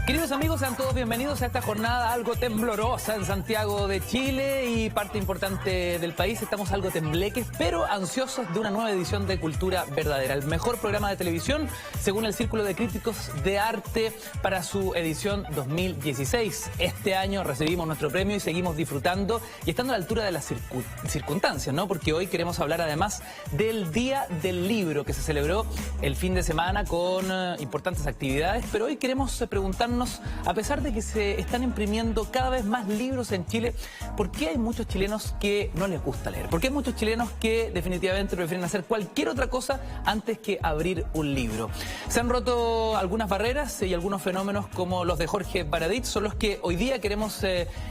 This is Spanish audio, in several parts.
Queridos amigos, sean todos bienvenidos a esta jornada algo temblorosa en Santiago de Chile y parte importante del país. Estamos algo tembleques, pero ansiosos de una nueva edición de Cultura Verdadera, el mejor programa de televisión según el Círculo de Críticos de Arte para su edición 2016. Este año recibimos nuestro premio y seguimos disfrutando y estando a la altura de las circunstancias, ¿no? Porque hoy queremos hablar además del Día del Libro que se celebró el fin de semana con importantes actividades, pero hoy queremos preguntarnos, a pesar de que se están imprimiendo cada vez más libros en Chile, ¿por qué hay muchos chilenos que no les gusta leer? ¿Por qué hay muchos chilenos que definitivamente prefieren hacer cualquier otra cosa antes que abrir un libro? Se han roto algunas barreras y algunos fenómenos como los de Jorge Baradit son los que hoy día queremos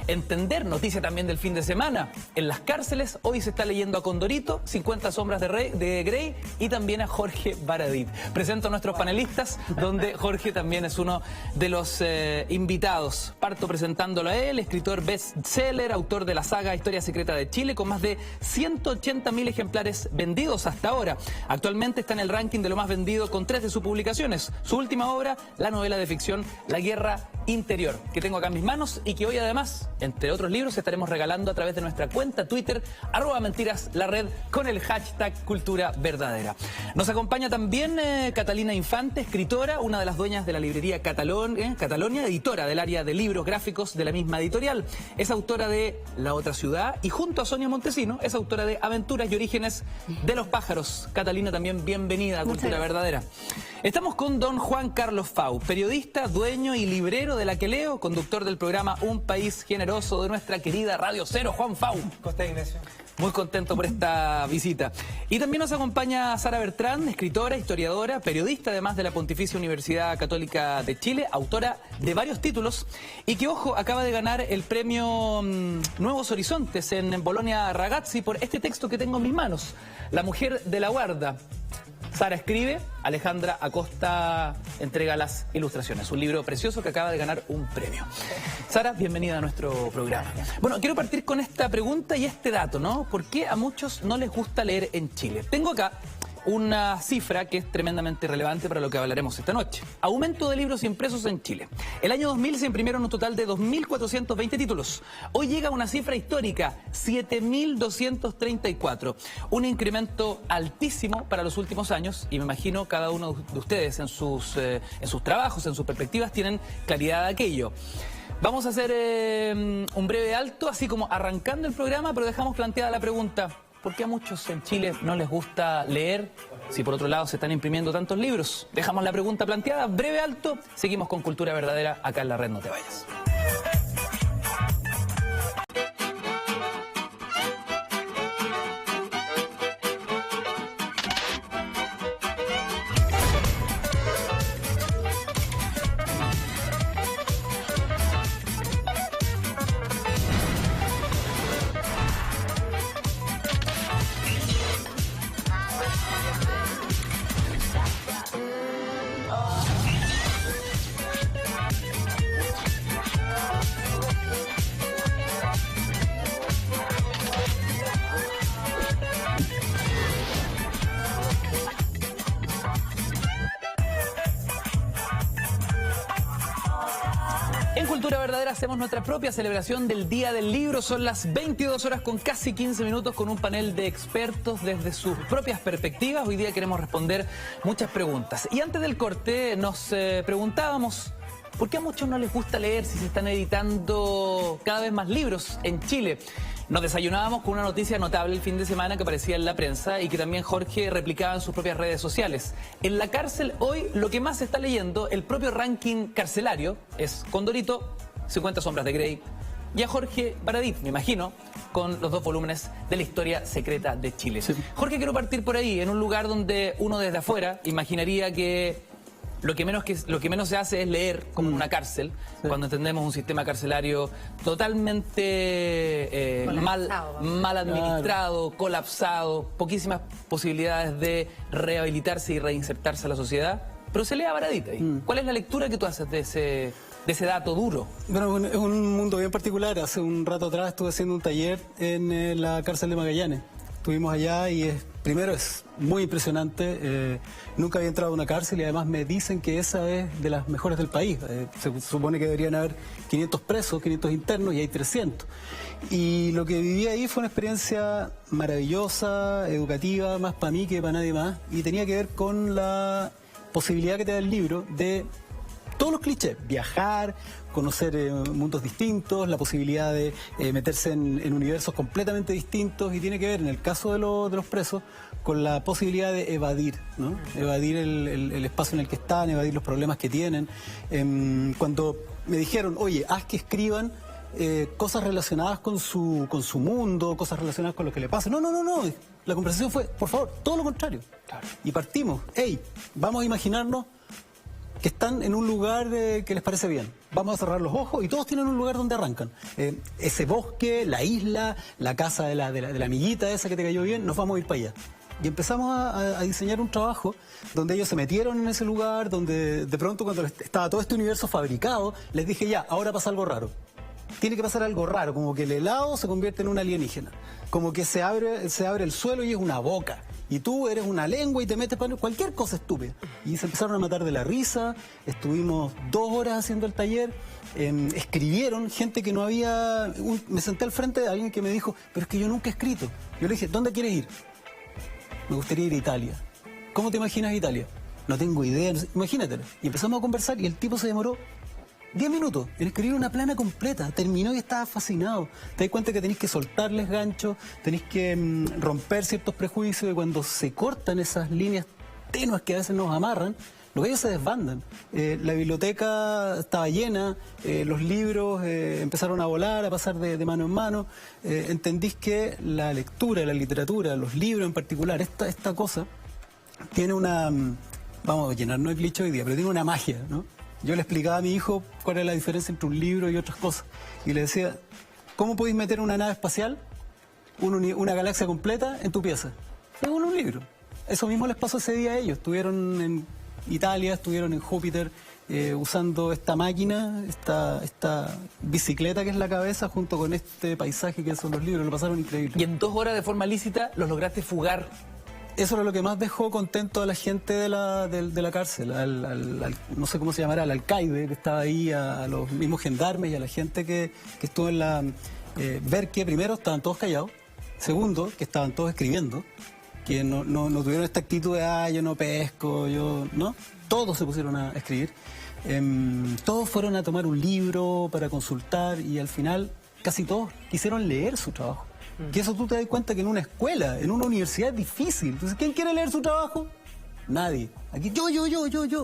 entender. Noticia también del fin de semana. En las cárceles hoy se está leyendo a Condorito, 50 sombras de Grey y también a Jorge Baradit. Presento a nuestros panelistas, donde Jorge también es uno de los invitados. Parto presentándolo a él, escritor bestseller, autor de la saga Historia Secreta de Chile, con más de 180.000 ejemplares vendidos hasta ahora. Actualmente está en el ranking de lo más vendido con 3 de sus publicaciones. Su última obra, la novela de ficción La Guerra Interior, que tengo acá en mis manos y que hoy además, entre otros libros, estaremos regalando a través de nuestra cuenta Twitter, @mentiras_la_red, con el hashtag Cultura Verdadera. Nos acompaña también Catalina Infante, escritora, una de las dueñas de la librería Catalonia, editora del área de libros gráficos de la misma editorial. Es autora de La Otra Ciudad y junto a Sonia Montesino es autora de Aventuras y Orígenes de los Pájaros. Catalina, también bienvenida a Cultura Verdadera. Estamos con don Juan Carlos Fau, periodista, dueño y librero de La Que Leo, conductor del programa Un País Generoso de nuestra querida Radio Cero. Juan Fau. ¿Cómo estás, Ignacio? Muy contento por esta visita. Y también nos acompaña Sara Bertrán, escritora, historiadora, periodista además de la Pontificia Universidad Católica de Chile, autora de varios títulos y que, ojo, acaba de ganar el premio Nuevos Horizontes en Bologna Ragazzi por este texto que tengo en mis manos, La Mujer de la Guarda. Sara escribe, Alejandra Acosta entrega las ilustraciones. Un libro precioso que acaba de ganar un premio. Sara, bienvenida a nuestro programa. Bueno, quiero partir con esta pregunta y este dato, ¿no? ¿Por qué a muchos no les gusta leer en Chile? Tengo acá una cifra que es tremendamente relevante para lo que hablaremos esta noche. Aumento de libros impresos en Chile. El año 2000 se imprimieron un total de 2.420 títulos. Hoy llega una cifra histórica, 7.234. Un incremento altísimo para los últimos años y me imagino cada uno de ustedes en sus trabajos, en sus perspectivas, tienen claridad de aquello. Vamos a hacer un breve alto, así como arrancando el programa, pero dejamos planteada la pregunta: ¿por qué a muchos en Chile no les gusta leer si por otro lado se están imprimiendo tantos libros? Dejamos la pregunta planteada, breve alto, seguimos con Cultura Verdadera acá en la red, no te vayas. En Cultura Verdadera hacemos nuestra propia celebración del Día del Libro. Son las 22 horas con casi 15 minutos con un panel de expertos desde sus propias perspectivas. Hoy día queremos responder muchas preguntas. Y antes del corte nos preguntábamos: ¿por qué a muchos no les gusta leer si se están editando cada vez más libros en Chile? Nos desayunábamos con una noticia notable el fin de semana que aparecía en la prensa y que también Jorge replicaba en sus propias redes sociales. En la cárcel hoy lo que más se está leyendo, el propio ranking carcelario, es Condorito, 50 sombras de Grey, y a Jorge Baradit, me imagino, con los 2 volúmenes de la Historia Secreta de Chile. Sí. Jorge, quiero partir por ahí, en un lugar donde uno desde afuera imaginaría que lo que menos se hace es leer como en una cárcel, sí, cuando entendemos un sistema carcelario totalmente mal administrado, colapsado, poquísimas posibilidades de rehabilitarse y reinsertarse a la sociedad. Pero se lee a Baradit ahí. ¿Cuál es la lectura que tú haces de ese dato duro? Bueno, es un mundo bien particular. Hace un rato atrás estuve haciendo un taller en la cárcel de Magallanes. Estuvimos allá y es Primero es muy impresionante, nunca había entrado a una cárcel y además me dicen que esa es de las mejores del país. Se supone que deberían haber 500 presos, 500 internos y hay 300. Y lo que viví ahí fue una experiencia maravillosa, educativa, más para mí que para nadie más, y tenía que ver con la posibilidad que te da el libro de todos los clichés, viajar, conocer mundos distintos, la posibilidad de meterse en universos completamente distintos, y tiene que ver, en el caso de los presos, con la posibilidad de evadir, ¿no? Evadir el espacio en el que están, evadir los problemas que tienen. Cuando me dijeron, oye, haz que escriban cosas relacionadas con su mundo, cosas relacionadas con lo que le pasa. No. La conversación fue, por favor, todo lo contrario. Claro. Y partimos, hey, vamos a imaginarnos que están en un lugar que les parece bien. Vamos a cerrar los ojos y todos tienen un lugar donde arrancan. Ese bosque, la isla, la casa de la amiguita esa que te cayó bien, nos vamos a ir para allá. Y empezamos a diseñar un trabajo donde ellos se metieron en ese lugar, donde de pronto cuando estaba todo este universo fabricado, les dije ya, ahora pasa algo raro. Tiene que pasar algo raro, como que el helado se convierte en un alienígena. Como que se abre el suelo y es una boca. Y tú eres una lengua y te metes para cualquier cosa estúpida. Y se empezaron a matar de la risa, estuvimos 2 horas haciendo el taller, escribieron gente que no había... me senté al frente de alguien que me dijo, pero es que yo nunca he escrito. Yo le dije, ¿dónde quieres ir? Me gustaría ir a Italia. ¿Cómo te imaginas Italia? No tengo idea, no sé, imagínatelo. Y empezamos a conversar y el tipo se demoró 10 minutos en escribir una plana completa. Terminó y estaba fascinado. Te das cuenta que tenéis que soltarles ganchos, tenéis que romper ciertos prejuicios, y cuando se cortan esas líneas tenues que a veces nos amarran, los gallos se desbandan. La biblioteca estaba llena, los libros empezaron a volar, a pasar de mano en mano. Entendís que la lectura, la literatura, los libros en particular, esta cosa tiene una... vamos a llenarnos el cliché hoy día, pero tiene una magia, ¿no? Yo le explicaba a mi hijo cuál es la diferencia entre un libro y otras cosas. Y le decía, ¿cómo podéis meter una nave espacial, una galaxia completa, en tu pieza? Según un libro. Eso mismo les pasó ese día a ellos. Estuvieron en Italia, estuvieron en Júpiter, usando esta máquina, esta bicicleta que es la cabeza, junto con este paisaje que son los libros. Lo pasaron increíble. Y en 2 horas de forma lícita los lograste fugar. Eso era lo que más dejó contento a la gente de la cárcel, no sé cómo se llamará, al alcaide que estaba ahí, a los mismos gendarmes y a la gente que estuvo en la... ver que primero estaban todos callados, segundo, que estaban todos escribiendo, que no tuvieron esta actitud de, yo no pesco, ¿no? Todos se pusieron a escribir, todos fueron a tomar un libro para consultar y al final casi todos quisieron leer su trabajo. Que eso tú te das cuenta que en una escuela, en una universidad es difícil. Entonces, ¿quién quiere leer su trabajo? Nadie. Aquí yo.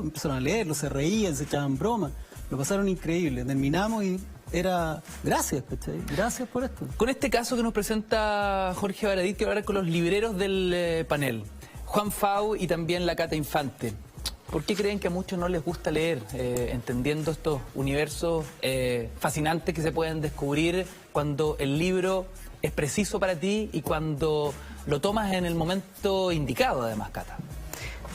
Empezaron a leerlo, se reían, se echaban bromas. Lo pasaron increíble. Terminamos y era... Gracias, ¿cachai? Gracias por esto. Con este caso que nos presenta Jorge Baradit, quiero hablar con los libreros del panel. Juan Fau y también la Cata Infante. ¿Por qué creen que a muchos no les gusta leer, entendiendo estos universos fascinantes que se pueden descubrir cuando el libro es preciso para ti y cuando lo tomas en el momento indicado, además, Cata?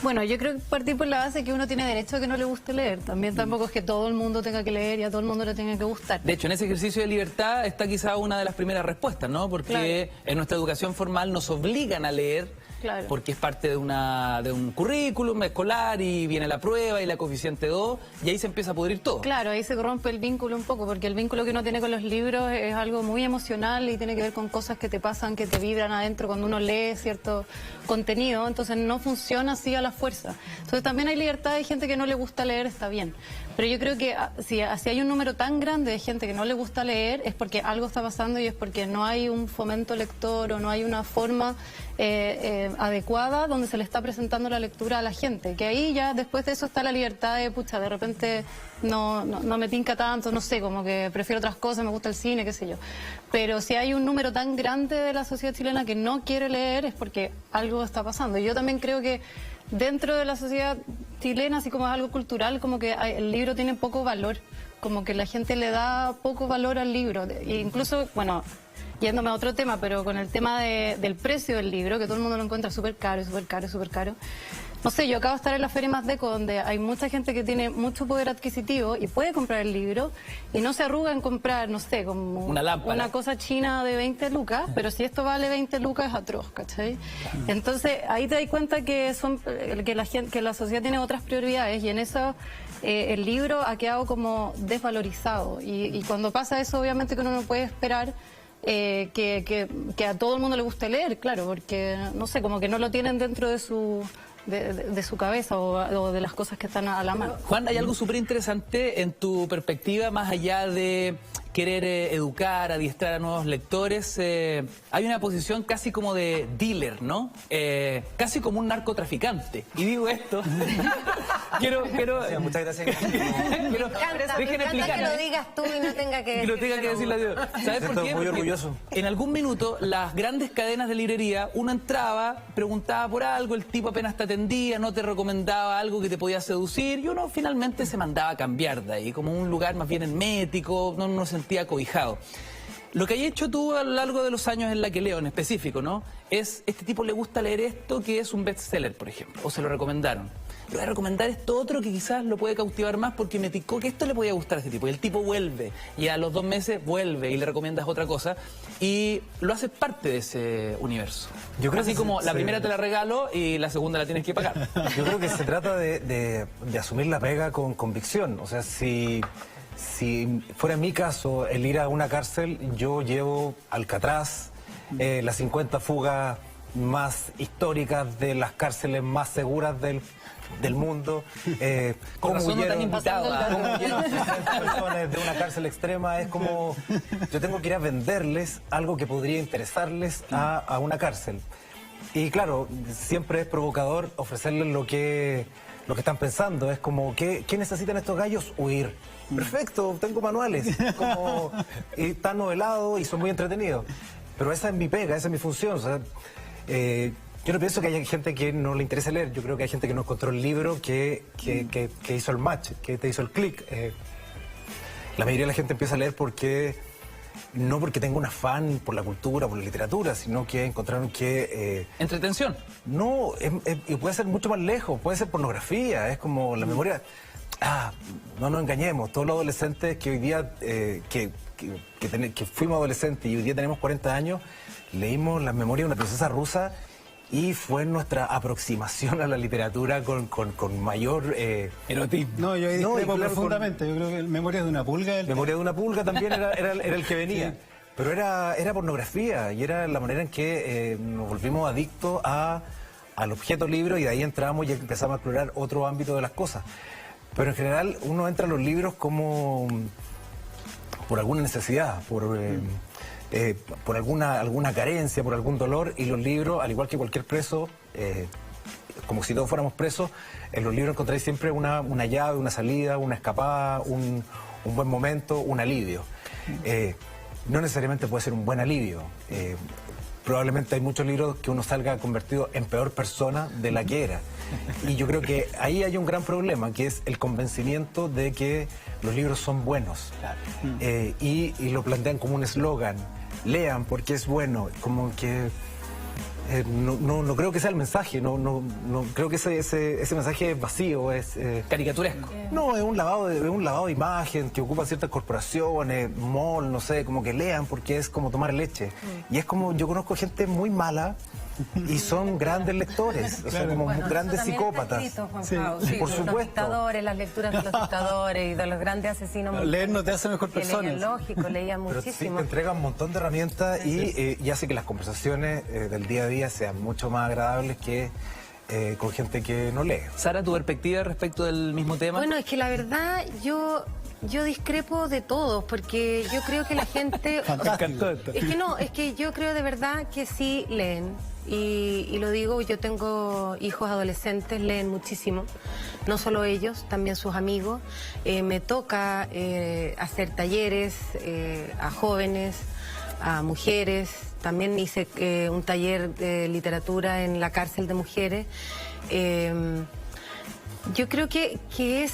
Bueno, yo creo que partir por la base que uno tiene derecho a que no le guste leer. También tampoco es que todo el mundo tenga que leer y a todo el mundo le tenga que gustar. De hecho, en ese ejercicio de libertad está quizá una de las primeras respuestas, ¿no? Porque claro, en nuestra educación formal nos obligan a leer. Claro. Porque es parte de un currículum escolar y viene la prueba y la coeficiente 2 y ahí se empieza a pudrir todo. Claro, ahí se rompe el vínculo un poco, porque el vínculo que uno tiene con los libros es algo muy emocional y tiene que ver con cosas que te pasan, que te vibran adentro cuando uno lee cierto contenido, entonces no funciona así a la fuerza. Entonces también hay libertad, hay gente que no le gusta leer, está bien. Pero yo creo que si hay un número tan grande de gente que no le gusta leer es porque algo está pasando y es porque no hay un fomento lector o no hay una forma adecuada donde se le está presentando la lectura a la gente. Que ahí ya después de eso está la libertad de, de repente no me tinca tanto, no sé, como que prefiero otras cosas, me gusta el cine, qué sé yo. Pero si hay un número tan grande de la sociedad chilena que no quiere leer es porque algo está pasando. Y yo también creo que dentro de la sociedad chilena, así como es algo cultural, como que el libro tiene poco valor, como que la gente le da poco valor al libro. E incluso, bueno, yéndome a otro tema, pero con el tema del precio del libro, que todo el mundo lo encuentra súper caro, súper caro, súper caro. No sé, yo acabo de estar en la Feria Más Deco, donde hay mucha gente que tiene mucho poder adquisitivo y puede comprar el libro y no se arruga en comprar, no sé, como una lámpara, una cosa china de 20 lucas, pero si esto vale 20 lucas es atroz, ¿cachai? Entonces ahí te das cuenta que que la sociedad tiene otras prioridades y en eso el libro ha quedado como desvalorizado y cuando pasa eso obviamente que uno no puede esperar que a todo el mundo le guste leer, claro, porque no sé, como que no lo tienen dentro de su cabeza o de las cosas que están a la mano. Juan, hay algo súper interesante en tu perspectiva, más allá de querer educar, adiestrar a nuevos lectores. Hay una posición casi como de dealer, ¿no? Casi como un narcotraficante. Y digo esto... quiero muchas gracias. Dejen explicar. Que lo digas tú y no tenga que lo tenga que decirlo yo. ¿Sabes por qué? Estoy muy Porque orgulloso. en algún minuto, las grandes cadenas de librería, uno entraba, preguntaba por algo, el tipo apenas te atendía, no te recomendaba algo que te podía seducir, y uno finalmente se mandaba a cambiar de ahí, como un lugar más bien hermético, no se sentía cobijado. Lo que hay hecho tú a lo largo de los años en La que leo, en específico, ¿no? Es, este tipo le gusta leer esto que es un bestseller, por ejemplo, o se lo recomendaron. Le voy a recomendar esto otro que quizás lo puede cautivar más porque me picó que esto le podía gustar a este tipo. Y el tipo vuelve, y a los 2 meses vuelve y le recomiendas otra cosa, y lo haces parte de ese universo. Yo creo así que como la primera te la regalo y la segunda la tienes que pagar. Yo creo que se trata de asumir la pega con convicción. O sea, si fuera mi caso el ir a una cárcel, yo llevo Alcatraz, las 50 fugas más históricas de las cárceles más seguras del mundo. Con razón no te han invitado a... personas de una cárcel extrema, es como yo tengo que ir a venderles algo que podría interesarles a una cárcel. Y claro, siempre es provocador ofrecerles lo que están pensando. Es como, ¿qué necesitan estos gallos? Huir. Perfecto, tengo manuales. Y está novelado y son muy entretenidos. Pero esa es mi pega, esa es mi función. O sea, yo no pienso que haya gente que no le interese leer. Yo creo que hay gente que no encontró el libro que hizo el match, que te hizo el clic. La mayoría de la gente empieza a leer no porque tenga un afán por la cultura, por la literatura, sino que encontraron que... ¿Entretención? No, y puede ser mucho más lejos, puede ser pornografía, es como la memoria... no nos engañemos, todos los adolescentes que hoy día, que fuimos adolescentes y hoy día tenemos 40 años, leímos las memorias de una princesa rusa y fue nuestra aproximación a la literatura con mayor... erotismo. No, yo ahí No, discrepo y claro, profundamente. Yo creo que Memorias de una pulga... Memoria de una pulga también era el que venía. Sí. Pero era pornografía y era la manera en que nos volvimos adictos al objeto libro y de ahí entramos y empezamos a explorar otro ámbito de las cosas. Pero en general uno entra a los libros como por alguna necesidad, por alguna carencia, por algún dolor, y los libros, al igual que cualquier preso, como si todos fuéramos presos, en los libros encontráis siempre una llave, una salida, una escapada, un buen momento, un alivio. No necesariamente puede ser un buen alivio. Probablemente hay muchos libros que uno salga convertido en peor persona de la que era. Y yo creo que ahí hay un gran problema, que es el convencimiento de que los libros son buenos. Y lo plantean como un eslogan: lean porque es bueno, como que... no creo que sea el mensaje, no creo que ese mensaje es vacío, es... caricaturesco. No, es un lavado de imagen que ocupan ciertas corporaciones, mall, no sé, como que lean porque es como tomar leche. Y es como, yo conozco gente muy mala y son grandes lectores, o sea, como grandes psicópatas. Escrito, Juan Sí, Pablo, sí, por los supuesto. dictadores, las lecturas de los dictadores y de los grandes asesinos. Leer no te hace mejor persona. Leían lógico, leían Pero sí, muchísimo. te entrega un montón de herramientas y hace que las conversaciones del día a día sean mucho más agradables que con gente que no lee. Sara, ¿tu perspectiva respecto del mismo tema? Bueno, es que la verdad yo discrepo de todos, porque yo creo que la gente... Es que yo creo de verdad que sí leen. Y lo digo, yo tengo hijos adolescentes, leen muchísimo, no solo ellos, también sus amigos. Me toca hacer talleres a jóvenes, a mujeres. También hice un taller de literatura en la cárcel de mujeres. Yo creo que es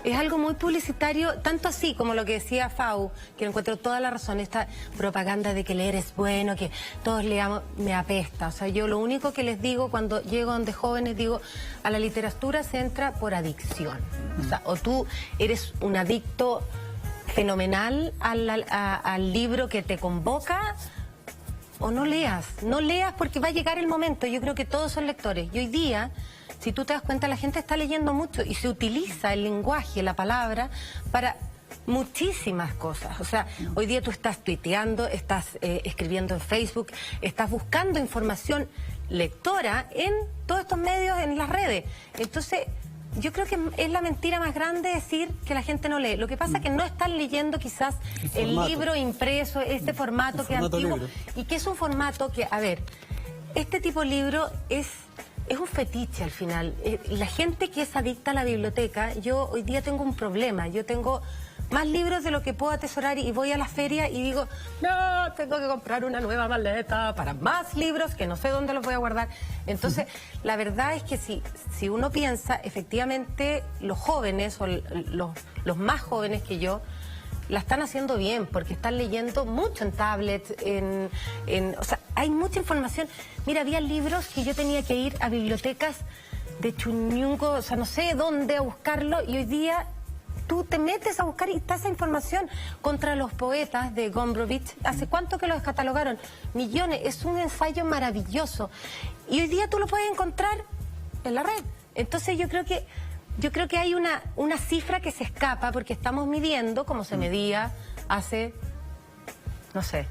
Es algo muy publicitario, tanto así como lo que decía Fau, que encuentro toda la razón, esta propaganda de que leer es bueno, que todos leamos, me apesta. O sea, yo lo único que les digo cuando llego donde jóvenes, digo, a la literatura se entra por adicción. O sea, o tú eres un adicto fenomenal al libro que te convoca, o no leas porque va a llegar el momento. Yo creo que todos son lectores. Y hoy día, si tú te das cuenta, la gente está leyendo mucho y se utiliza el lenguaje, la palabra, para muchísimas cosas. O sea, hoy día tú estás tuiteando, estás escribiendo en Facebook, estás buscando información lectora en todos estos medios, en las redes. Entonces, yo creo que es la mentira más grande decir que la gente no lee. Lo que pasa es que no están leyendo quizás el libro impreso, este formato que es antiguo, y que es un formato que, a ver, este tipo de libro es un fetiche al final. La gente que es adicta a la biblioteca, yo hoy día tengo un problema. Yo tengo más libros de lo que puedo atesorar y voy a la feria y digo, no, tengo que comprar una nueva maleta para más libros que no sé dónde los voy a guardar. Entonces, la verdad es que si uno piensa, efectivamente, los jóvenes o los más jóvenes que yo, la están haciendo bien, porque están leyendo mucho en tablets, o sea, hay mucha información. Mira, había libros que yo tenía que ir a bibliotecas de Chuñungo, o sea, no sé dónde a buscarlo, y hoy día tú te metes a buscar y está esa información. Contra los poetas de Gombrowicz, ¿hace cuánto que los catalogaron? Millones, es un ensayo maravilloso. Y hoy día tú lo puedes encontrar en la red. Entonces yo creo que hay una cifra que se escapa, porque estamos midiendo como se medía hace, no sé,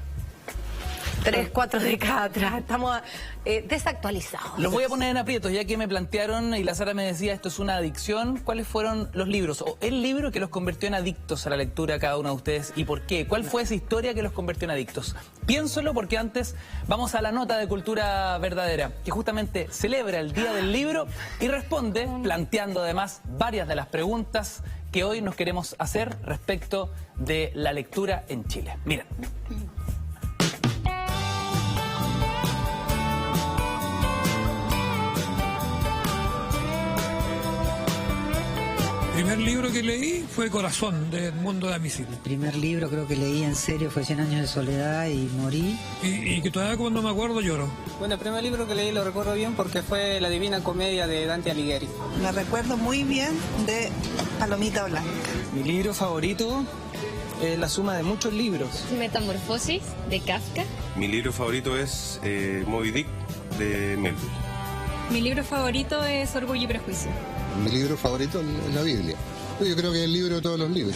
3, 4 décadas atrás. Estamos desactualizados. Los voy a poner en aprietos, ya que me plantearon, y la Sara me decía, esto es una adicción. ¿Cuáles fueron los libros, o el libro que los convirtió en adictos a la lectura a cada uno de ustedes, y por qué? ¿Cuál fue esa historia que los convirtió en adictos? Piénselo, porque antes vamos a la nota de Cultura Verdadera, que justamente celebra el Día del Libro y responde planteando además varias de las preguntas que hoy nos queremos hacer respecto de la lectura en Chile. Miren. El primer libro que leí fue Corazón, de Edmundo Damisilo. El primer libro creo que leí en serio fue 100 años de soledad y morí. Y que todavía cuando me acuerdo lloro. Bueno, el primer libro que leí lo recuerdo bien porque fue La Divina Comedia de Dante Alighieri. Me recuerdo muy bien de Palomita Blanca. Mi libro favorito es la suma de muchos libros. Metamorfosis, de Kafka. Mi libro favorito es Moby Dick, de Melville. Mi libro favorito es Orgullo y Prejuicio. Mi libro favorito es la Biblia. Yo creo que es el libro de todos los libros.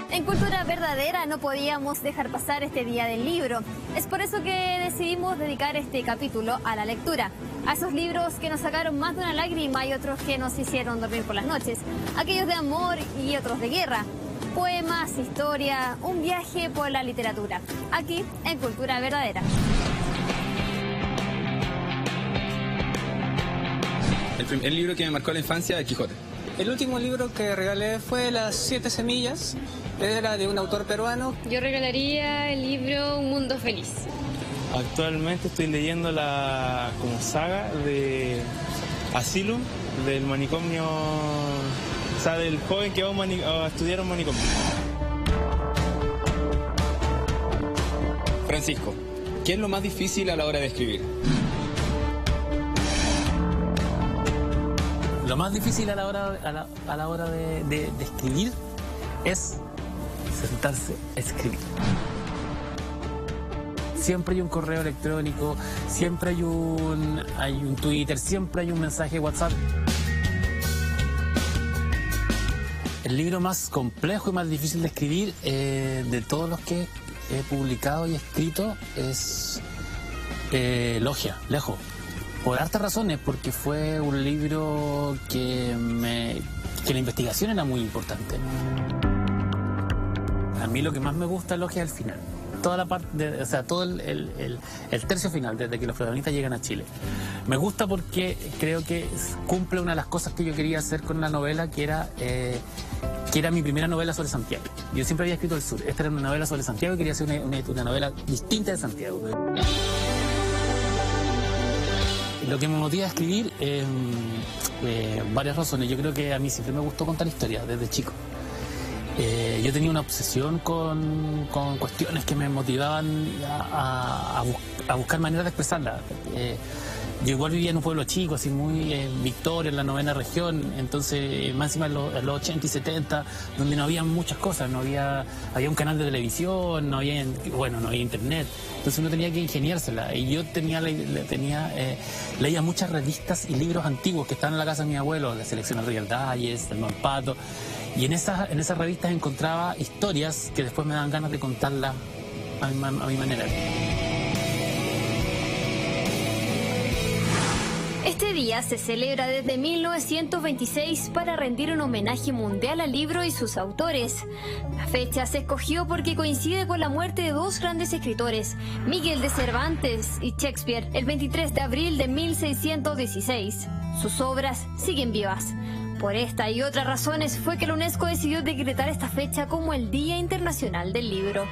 En Cultura Verdadera no podíamos dejar pasar este Día del Libro. Es por eso que decidimos dedicar este capítulo a la lectura. A esos libros que nos sacaron más de una lágrima y otros que nos hicieron dormir por las noches. Aquellos de amor y otros de guerra. Poemas, historia, un viaje por la literatura. Aquí en Cultura Verdadera. El libro que me marcó la infancia es Quijote. El último libro que regalé fue Las 7 semillas. Era de un autor peruano. Yo regalaría el libro Un Mundo Feliz. Actualmente estoy leyendo la como saga de Asylum, del manicomio, o sea, del joven que va a estudiar un manicomio. Francisco, ¿qué es lo más difícil a la hora de escribir? Lo más difícil a la hora de escribir es sentarse a escribir. Siempre hay un correo electrónico, siempre hay un Twitter, siempre hay un mensaje de WhatsApp. El libro más complejo y más difícil de escribir de todos los que he publicado y escrito es Logia, Lejos. Por hartas razones, porque fue un libro que la investigación era muy importante. A mí lo que más me gusta es Logia al final. Toda la parte, todo el tercio final, desde que los protagonistas llegan a Chile. Me gusta porque creo que cumple una de las cosas que yo quería hacer con la novela, que era mi primera novela sobre Santiago. Yo siempre había escrito el sur. Esta era una novela sobre Santiago y quería hacer una novela distinta de Santiago. Lo que me motiva a escribir es varias razones. Yo creo que a mí siempre me gustó contar historias desde chico. Yo tenía una obsesión con cuestiones que me motivaban a buscar maneras de expresarlas. Yo igual vivía en un pueblo chico, así muy Victoria, en la 9ª región, entonces más encima en los 80 y 70, donde no había muchas cosas, había un canal de televisión, no había internet, entonces uno tenía que ingeniársela. Y yo leía muchas revistas y libros antiguos que estaban en la casa de mi abuelo, la Selección del Real Dalles, el Norpato, y en esas revistas encontraba historias que después me daban ganas de contarlas a mi manera. Este día se celebra desde 1926 para rendir un homenaje mundial al libro y sus autores. La fecha se escogió porque coincide con la muerte de dos grandes escritores, Miguel de Cervantes y Shakespeare, el 23 de abril de 1616. Sus obras siguen vivas. Por esta y otras razones fue que la UNESCO decidió decretar esta fecha como el Día Internacional del Libro.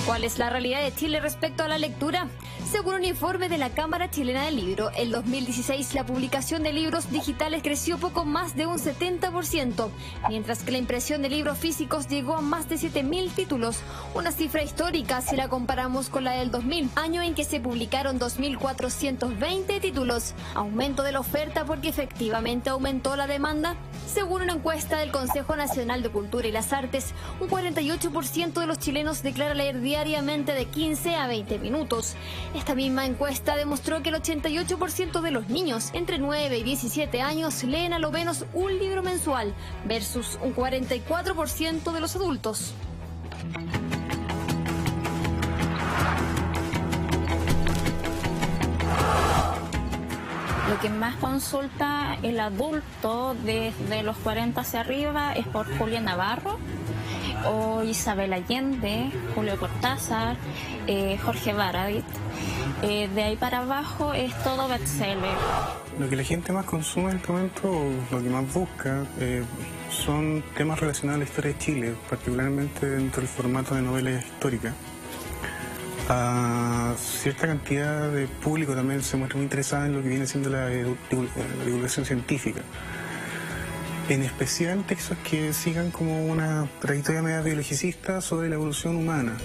¿Cuál es la realidad de Chile respecto a la lectura? Según un informe de la Cámara Chilena del Libro, en 2016 la publicación de libros digitales creció poco más de un 70%, mientras que la impresión de libros físicos llegó a más de 7.000 títulos, una cifra histórica si la comparamos con la del 2000, año en que se publicaron 2.420 títulos. ¿Aumento de la oferta porque efectivamente aumentó la demanda? Según una encuesta del Consejo Nacional de Cultura y las Artes, un 48% de los chilenos declara leer diariamente de 15 a 20 minutos. Esta misma encuesta demostró que el 88% de los niños entre 9 y 17 años leen a lo menos un libro mensual, versus un 44% de los adultos. Lo que más consulta el adulto desde los 40 hacia arriba es por Julia Navarro, o Isabel Allende, Julio Cortázar, Jorge Baradit. De ahí para abajo es todo bestseller. Lo que la gente más consume en este momento, o lo que más busca, son temas relacionados a la historia de Chile, particularmente dentro del formato de novelas históricas. Cierta cantidad de público también se muestra muy interesada en lo que viene siendo la divulgación científica. En especial textos que sigan como una trayectoria media biologicista sobre la evolución humana.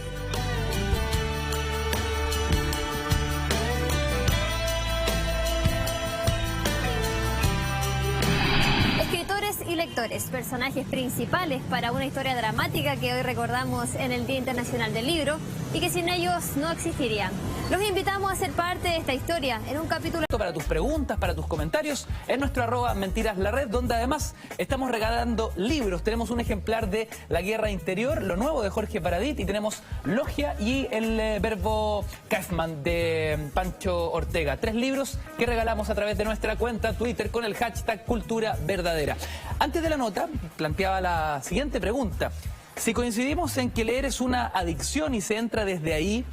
Lectores, personajes principales para una historia dramática que hoy recordamos en el Día Internacional del Libro y que sin ellos no existirían. Los invitamos a ser parte de esta historia en un capítulo. Para tus preguntas, para tus comentarios, en nuestro @mentiras_la_red, donde además estamos regalando libros. Tenemos un ejemplar de La Guerra Interior, lo nuevo de Jorge Baradit, y tenemos Logia y el verbo Kaufman de Pancho Ortega. 3 libros que regalamos a través de nuestra cuenta Twitter con el hashtag Cultura Verdadera. Antes de la nota, planteaba la siguiente pregunta. Si coincidimos en que leer es una adicción y se entra desde ahí,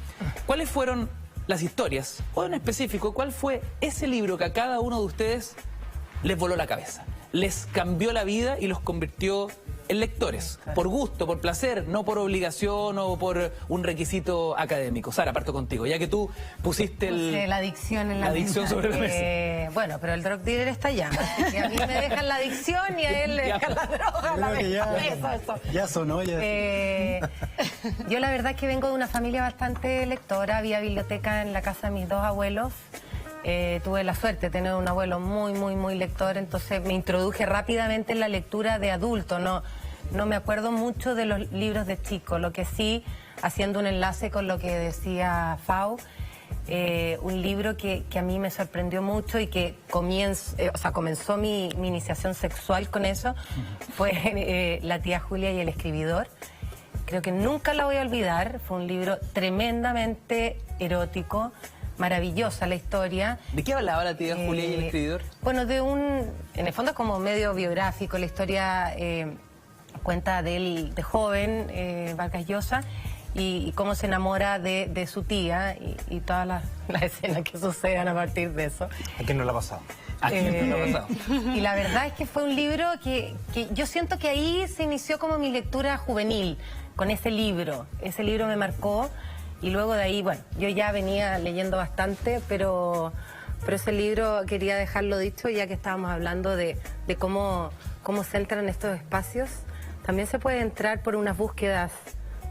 ¿cuáles fueron las historias? O en específico, ¿cuál fue ese libro que a cada uno de ustedes les voló la cabeza? Les cambió la vida y los convirtió en lectores, por gusto, por placer, no por obligación o por un requisito académico. Sara, parto contigo, ya que tú pusiste la adicción en la adicción sobre la mesa. Bueno, pero el drug dealer está allá, así que a mí me dejan la adicción y a él le dejan la droga a la mesa. Ya sonó, ya. Yo la verdad es que vengo de una familia bastante lectora, había biblioteca en la casa de mis 2 abuelos. Tuve la suerte de tener un abuelo muy lector, entonces me introduje rápidamente en la lectura de adulto. No me acuerdo mucho de los libros de chico, lo que sí, haciendo un enlace con lo que decía Fau, un libro que a mí me sorprendió mucho y que comenzó mi iniciación sexual con eso, fue La tía Julia y el escribidor. Creo que nunca la voy a olvidar, fue un libro tremendamente erótico, maravillosa la historia. ¿De qué hablaba La tía Julia y el escribidor? Bueno, en el fondo es como medio biográfico, la historia cuenta de él de joven, Vargas Llosa, y cómo se enamora de su tía y todas las escenas que sucedan a partir de eso. ¿A quién no la ha pasado? Y la verdad es que fue un libro que yo siento que ahí se inició como mi lectura juvenil, con ese libro. Ese libro me marcó Y luego de ahí, bueno, yo ya venía leyendo bastante, pero ese libro quería dejarlo dicho, ya que estábamos hablando de cómo se entran estos espacios. También se puede entrar por unas búsquedas,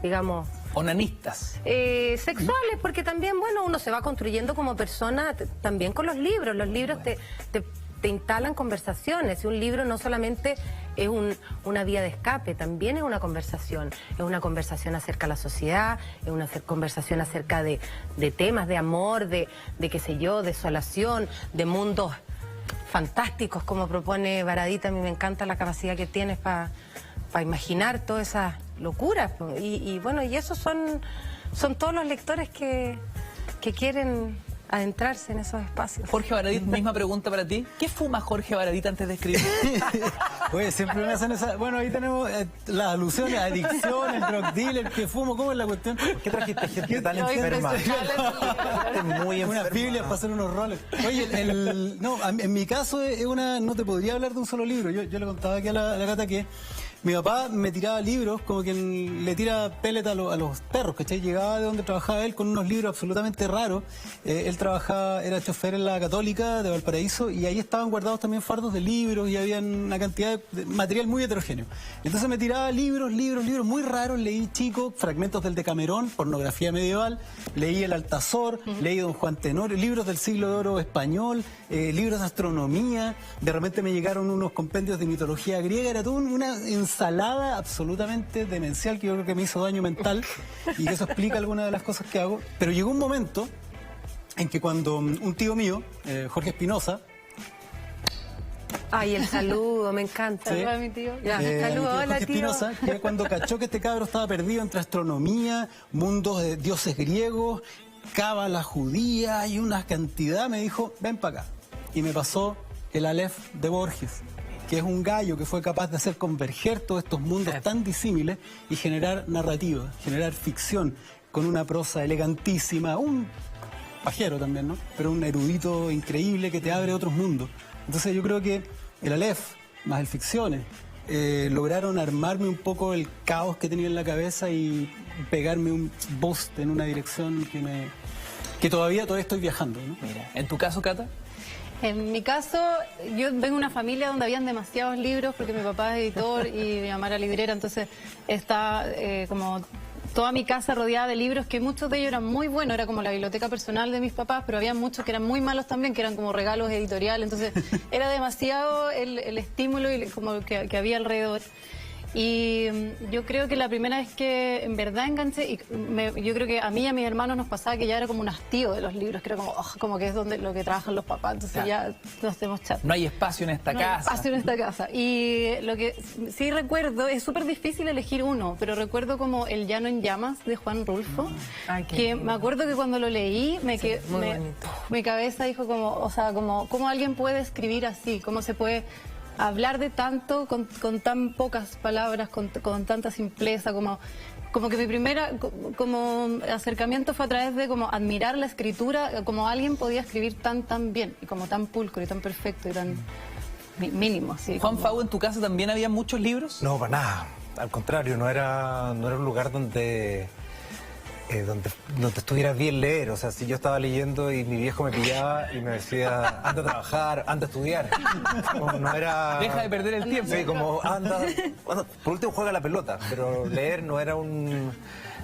digamos... Onanistas. Sexuales, porque también, bueno, uno se va construyendo como persona también con los libros. Los libros te instalan conversaciones. Y un libro no solamente es una vía de escape, también es una conversación. Es una conversación acerca de la sociedad, es una conversación acerca de temas de amor, de qué sé yo, desolación, de mundos fantásticos, como propone Baradit. A mí me encanta la capacidad que tienes para imaginar todas esas locuras. Y bueno, y esos son todos los lectores que quieren adentrarse en esos espacios. Jorge Baradit, misma pregunta para ti. ¿Qué fuma Jorge Baradit antes de escribir? Oye, siempre me hacen esa... Bueno, ahí tenemos las alusiones, adicción, el drug dealer, que fumo, ¿cómo es la cuestión? ¿Qué trajiste gente tan enferma? Muy enferma. Unas Biblias para hacer unos roles. Oye, no, en mi caso es una... No te podría hablar de un solo libro. Yo le contaba aquí a la Cata que mi papá me tiraba libros como quien le tira pellet a los perros, ¿cachai? Llegaba de donde trabajaba él con unos libros absolutamente raros. Él trabajaba, era chofer en la Católica de Valparaíso, y ahí estaban guardados también fardos de libros y había una cantidad de material muy heterogéneo. Entonces me tiraba libros muy raros. Leí chico fragmentos del Decamerón, pornografía medieval, leí el Altazor, leí Don Juan Tenorio, libros del siglo de oro español, libros de astronomía. De repente me llegaron unos compendios de mitología griega. Era todo una ensalada absolutamente demencial que yo creo que me hizo daño mental, y que eso explica algunas de las cosas que hago. Pero llegó un momento en que cuando un tío mío, Jorge Espinosa... Ay, el saludo, me encanta. Sí. Hola, mi tío. Ya, saludo, hola, Jorge tío. Espinosa, que cuando cachó que este cabro estaba perdido entre astronomía, mundos de dioses griegos, cábala judía y una cantidad, me dijo, ven para acá. Y me pasó el Aleph de Borges, que es un gallo que fue capaz de hacer converger todos estos mundos tan disímiles y generar narrativa, generar ficción, con una prosa elegantísima, un pajero también, ¿no? Pero un erudito increíble que te abre otros mundos. Entonces yo creo que el Aleph, más el Ficciones, lograron armarme un poco el caos que tenía en la cabeza y pegarme un boost en una dirección que todavía estoy viajando, ¿no? Mira, ¿en tu caso, Cata? En mi caso, yo vengo de una familia donde habían demasiados libros, porque mi papá es editor y mi mamá era librera, entonces está como toda mi casa rodeada de libros, que muchos de ellos eran muy buenos, era como la biblioteca personal de mis papás, pero había muchos que eran muy malos también, que eran como regalos editoriales, entonces era demasiado el estímulo y como que había alrededor. Y yo creo que la primera vez que en verdad enganché, yo creo que a mí y a mis hermanos nos pasaba que ya era como un hastío de los libros, que era como que es donde lo que trabajan los papás, entonces ya nos hacemos chat. No hay espacio en esta casa. No hay espacio en esta casa. Y lo que sí recuerdo, es súper difícil elegir uno, pero recuerdo como El Llano en Llamas de Juan Rulfo, que me acuerdo que cuando lo leí, mi cabeza dijo como, o sea, como cómo alguien puede escribir así, cómo se puede hablar de tanto con tan pocas palabras, con tanta simpleza, como que mi primera como acercamiento fue a través de como admirar la escritura, como alguien podía escribir tan bien, y como tan pulcro y tan perfecto y tan mínimo. Así, Juan Fau, ¿en tu casa también había muchos libros? No, para nada. Al contrario, no era un lugar donde estuvieras bien leer. O sea, si yo estaba leyendo y mi viejo me pillaba y me decía, anda a trabajar, anda a estudiar. No era... Deja de perder el tiempo. Sí, como anda... Bueno, por último juega la pelota, pero leer no era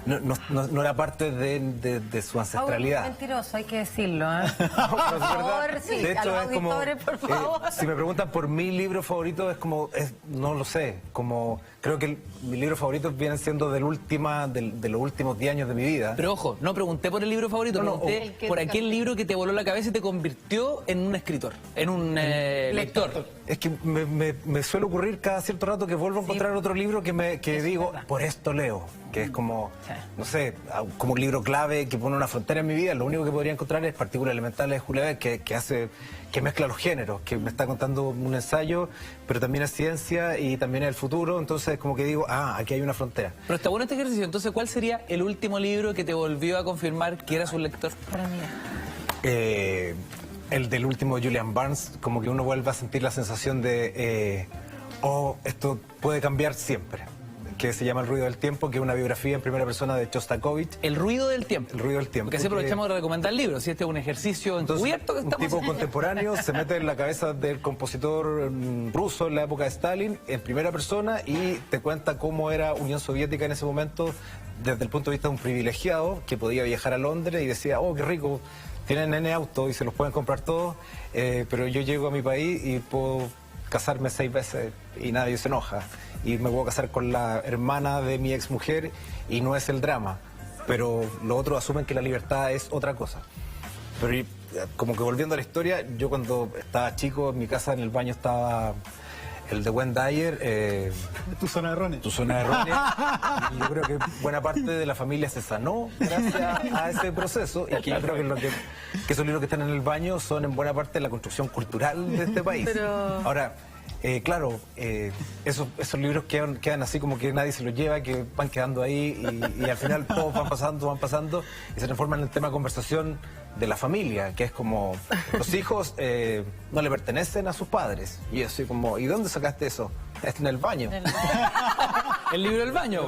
no era parte de su ancestralidad. Mentiroso, hay que decirlo, ¿eh? Por favor, sí, de hecho, a los auditores, por favor. Si me preguntan por mi libro favorito, es como, no lo sé, como creo que mis libros favoritos vienen siendo de los últimos 10 años de mi vida. Pero ojo, no pregunté por el libro favorito, pregunté por aquel libro que te voló la cabeza y te convirtió en un escritor, en un lector. Es que me suele ocurrir cada cierto rato que vuelvo a encontrar otro libro que digo, por esto leo, que es como, no sé, como un libro clave que pone una frontera en mi vida. Lo único que podría encontrar es Partículas Elementales de Julia Beck, que mezcla los géneros, que me está contando un ensayo, pero también es ciencia y también es el futuro. Entonces como que digo, aquí hay una frontera. Pero está bueno este ejercicio. Entonces, ¿cuál sería el último libro que te volvió a confirmar que eras un lector? Para mí. El del último de Julian Barnes, como que uno vuelve a sentir la sensación de, esto puede cambiar siempre. que se llama El ruido del tiempo, que es una biografía en primera persona de Shostakovich. El ruido del tiempo. El ruido del tiempo. Porque así aprovechamos de recomendar libros, si este es un ejercicio encubierto que un estamos tipo contemporáneo se mete en la cabeza del compositor ruso en la época de Stalin, en primera persona, y te cuenta cómo era Unión Soviética en ese momento, desde el punto de vista de un privilegiado que podía viajar a Londres y decía, oh, qué rico, tienen N autos y se los pueden comprar todos, pero yo llego a mi país y puedo casarme 6 veces y nadie se enoja. Y me puedo casar con la hermana de mi exmujer y no es el drama. Pero los otros asumen que la libertad es otra cosa. Pero como que volviendo a la historia, yo cuando estaba chico, en mi casa en el baño estaba el de Wayne Dyer. Tu zona de errónea. Tu zona de errónea. Y yo creo que buena parte de la familia se sanó gracias a ese proceso. Y que yo creo que esos libros que están en el baño son en buena parte la construcción cultural de este país. Ahora, claro, esos libros quedan así como que nadie se los lleva, que van quedando ahí y al final todos van pasando y se transforman en el tema de conversación de la familia, que es como los hijos no le pertenecen a sus padres. Y así como, ¿y dónde sacaste eso? Está en el baño. El libro del baño,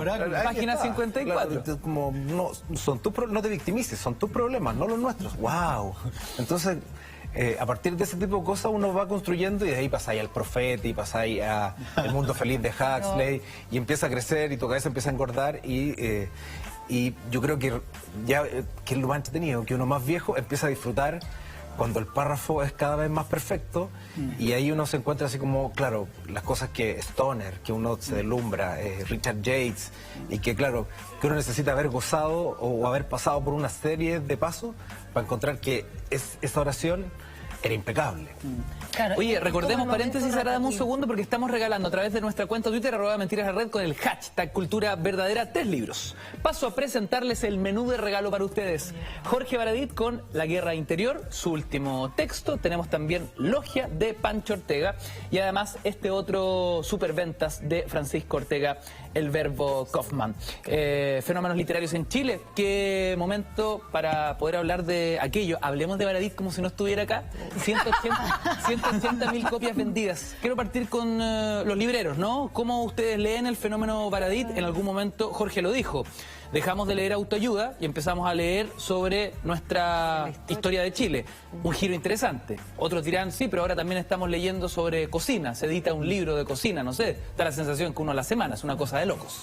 página 54. Claro, como, no te victimices, son tus problemas, no los nuestros. ¡Wow! Entonces, a partir de ese tipo de cosas uno va construyendo y de ahí pasa ahí al Profeta y pasa ahí a El mundo feliz de Huxley y empieza a crecer y tu cabeza empieza a engordar y yo creo que ya que es lo más entretenido, que uno más viejo empieza a disfrutar cuando el párrafo es cada vez más perfecto y ahí uno se encuentra así como, claro, las cosas que Stoner, que uno se deslumbra, Richard Yates, y que claro, que uno necesita haber gozado o haber pasado por una serie de pasos para encontrar que esa oración era impecable. Claro, oye, recordemos, paréntesis, ahora dame un segundo porque estamos regalando a través de nuestra cuenta Twitter, @mentiras_red, con el hashtag Cultura Verdadera, 3 libros. Paso a presentarles el menú de regalo para ustedes. Jorge Baradit con La Guerra Interior, su último texto. Tenemos también Logia de Pancho Ortega y además este otro superventas de Francisco Ortega, El Verbo Kaufman. Fenómenos literarios en Chile. Qué momento para poder hablar de aquello. Hablemos de Baradit como si no estuviera acá. 180.000 copias vendidas. Quiero partir con los libreros, ¿no? ¿Cómo ustedes leen el fenómeno Baradit? En algún momento Jorge lo dijo. Dejamos de leer autoayuda y empezamos a leer sobre nuestra historia de Chile. Un giro interesante. Otros dirán, sí, pero ahora también estamos leyendo sobre cocina. Se edita un libro de cocina, no sé. Da la sensación que uno a la semana, es una cosa de locos.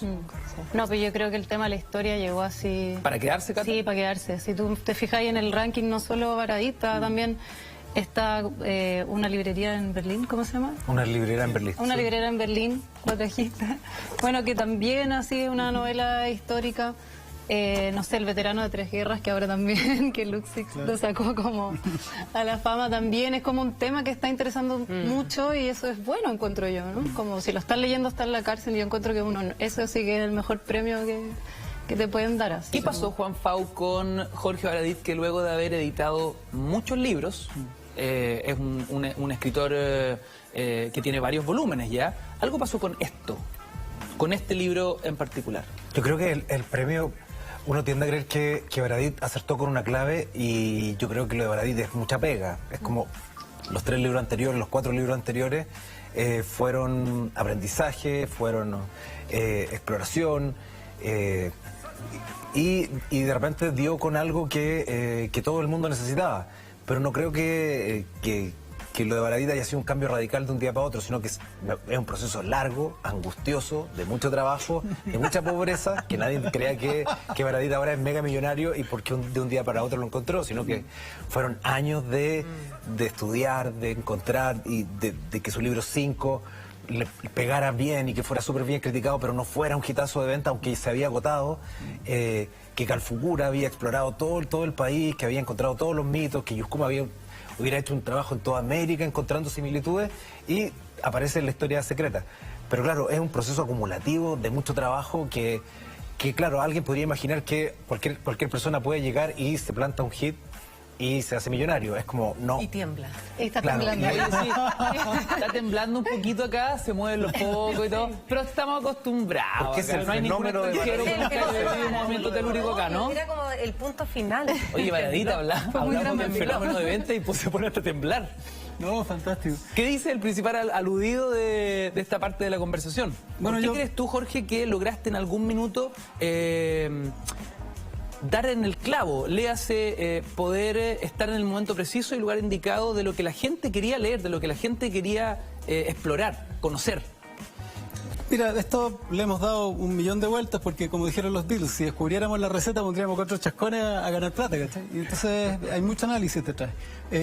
No, pero yo creo que el tema de la historia llegó así... ¿Para quedarse, Cata? Sí, para quedarse. Si tú te fijas ahí en el ranking, no solo Baradit, también... Está una librería en Berlín, ¿cómo se llama? Una librera en Berlín. Una librera en Berlín, lo trajiste. Bueno, que también así es una novela histórica. No sé, El veterano de 3 guerras, que ahora también, que Luxix lo sacó como a la fama también. Es como un tema que está interesando mucho y eso es bueno, encuentro yo, ¿no? Como si lo estás leyendo, está en la cárcel, yo encuentro que eso sí que es el mejor premio que te pueden dar. Así. ¿Qué pasó, Juan Fau, con Jorge Baradit, que luego de haber editado muchos libros, es un escritor que tiene varios volúmenes ya, algo pasó con esto, con este libro en particular? Yo creo que el premio, uno tiende a creer que Baradit acertó con una clave y yo creo que lo de Baradit es mucha pega. Es como los 3 libros anteriores, los 4 libros anteriores fueron aprendizaje, fueron exploración, y de repente dio con algo que todo el mundo necesitaba. Pero no creo que lo de Baradit haya sido un cambio radical de un día para otro, sino que es un proceso largo, angustioso, de mucho trabajo, de mucha pobreza, que nadie crea que Baradit ahora es mega millonario y porque de un día para otro lo encontró, sino que fueron años de estudiar, de encontrar y de que su libro 5 le pegara bien y que fuera súper bien criticado, pero no fuera un hitazo de venta, aunque se había agotado, que Calfucura había explorado todo el país, que había encontrado todos los mitos, que Yuscuma hubiera hecho un trabajo en toda América encontrando similitudes y aparece en la historia secreta. Pero claro, es un proceso acumulativo de mucho trabajo que claro, alguien podría imaginar que cualquier persona puede llegar y se planta un hit y se hace millonario. Es como, no. Y tiembla. Está Claro, temblando. Está temblando un poquito acá, se mueven los focos y todo, pero estamos acostumbrados. Porque es acá, el no hay ningún fenómeno de extranjero Baradit. que vive un movimiento telúrico acá, ¿no? Era como el punto final. Oye, Baradit, hablamos del fenómeno de venta y pues se pone hasta temblar. No, fantástico. ¿Qué dice el principal aludido de esta parte de la conversación? Bueno, ¿Por qué crees tú, Jorge, que lograste en algún minuto dar en el clavo, léase poder estar en el momento preciso y lugar indicado de lo que la gente quería leer, de lo que la gente quería explorar, conocer? Mira, esto le hemos dado 1.000.000 de vueltas porque, como dijeron los Beatles, si descubriéramos la receta pondríamos 4 chascones a ganar plata, ¿cachai? Y entonces hay mucho análisis detrás.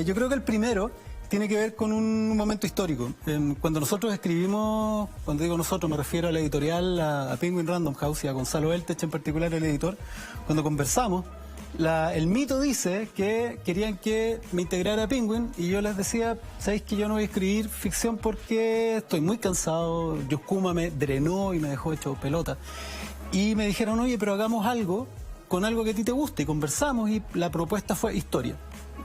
Yo creo que el primero tiene que ver con un momento histórico. Cuando nosotros escribimos, cuando digo nosotros me refiero a la editorial, a Penguin Random House y a Gonzalo Eltech en particular, el editor, cuando conversamos, el mito dice que querían que me integrara a Penguin y yo les decía, sabéis que yo no voy a escribir ficción porque estoy muy cansado, Yoskuma me drenó y me dejó hecho pelota. Y me dijeron, oye, pero hagamos algo con algo que a ti te guste, y conversamos y la propuesta fue historia.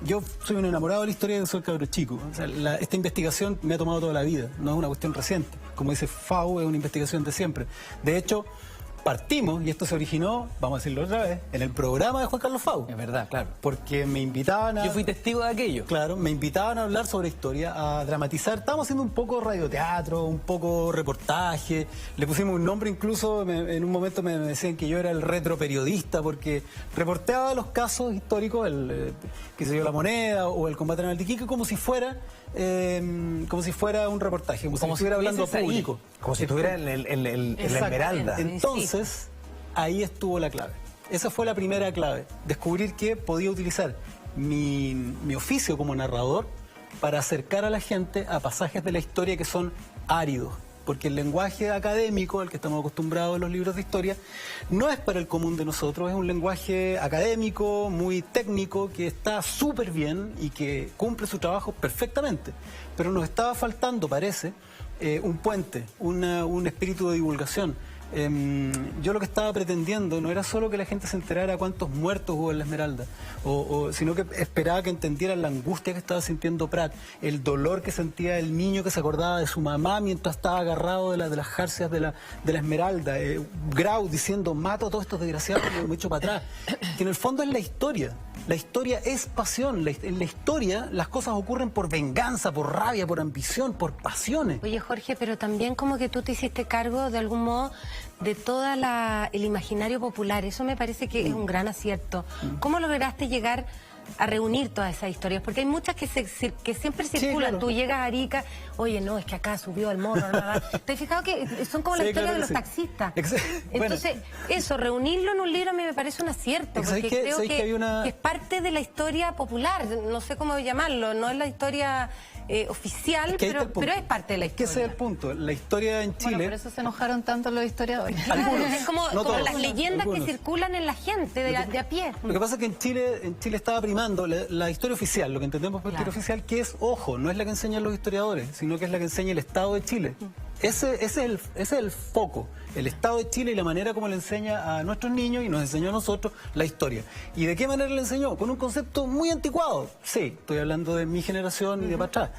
Yo soy un enamorado de la historia de soy cabro chico. O sea, esta investigación me ha tomado toda la vida, no es una cuestión reciente. Como dice Fau, es una investigación de siempre. De hecho, partimos, y esto se originó, vamos a decirlo otra vez, en el programa de Juan Carlos Fau. Es verdad, claro. Porque me invitaban a... Yo fui testigo de aquello. Claro, me invitaban a hablar sobre historia, a dramatizar. Estábamos haciendo un poco radioteatro, un poco reportaje. Le pusimos un nombre incluso, en un momento me decían que yo era el retroperiodista porque reporteaba los casos históricos, qué sé yo, la moneda o el combate en Altiquique, como si fuera un reportaje, como si estuviera hablando a público. Como si estuviera en la Esmeralda. Entonces, ahí estuvo la clave. Esa fue la primera clave. Descubrir que podía utilizar mi oficio como narrador para acercar a la gente a pasajes de la historia que son áridos. Porque el lenguaje académico, al que estamos acostumbrados en los libros de historia, no es para el común de nosotros, es un lenguaje académico, muy técnico, que está súper bien y que cumple su trabajo perfectamente. Pero nos estaba faltando, parece, un puente, un espíritu de divulgación. Yo lo que estaba pretendiendo no era solo que la gente se enterara cuántos muertos hubo en la Esmeralda, sino que esperaba que entendieran la angustia que estaba sintiendo Prat, el dolor que sentía el niño que se acordaba de su mamá mientras estaba agarrado de las jarcias de la Esmeralda, Grau diciendo, mato a todos estos desgraciados y me echo para atrás, que en el fondo es la historia. La historia es pasión, en la historia las cosas ocurren por venganza, por rabia, por ambición, por pasiones. Oye, Jorge, pero también como que tú te hiciste cargo de algún modo de todo el imaginario popular, eso me parece que es un gran acierto. ¿Cómo lograste llegar a reunir todas esas historias? Porque hay muchas que siempre circulan. Sí, claro. Tú llegas a Arica, oye, no, es que acá subió el morro. ¿Te has fijado que son como la historia de los taxistas? Entonces, eso, reunirlo en un libro a mí me parece un acierto, porque creo que es parte de la historia popular, no sé cómo llamarlo, no es la historia oficial, pero es parte de la historia. Que ese es el punto. La historia en Chile... Bueno, por eso se enojaron tanto los historiadores. Es como las leyendas que circulan en la gente de a pie. Lo que pasa es que en Chile estaba primando la historia oficial, lo que entendemos por historia oficial, que es, ojo, no es la que enseñan los historiadores, sino que es la que enseña el Estado de Chile. Ese es el foco, el Estado de Chile y la manera como le enseña a nuestros niños y nos enseñó a nosotros la historia. ¿Y de qué manera le enseñó? Con un concepto muy anticuado. Sí, estoy hablando de mi generación y de para atrás.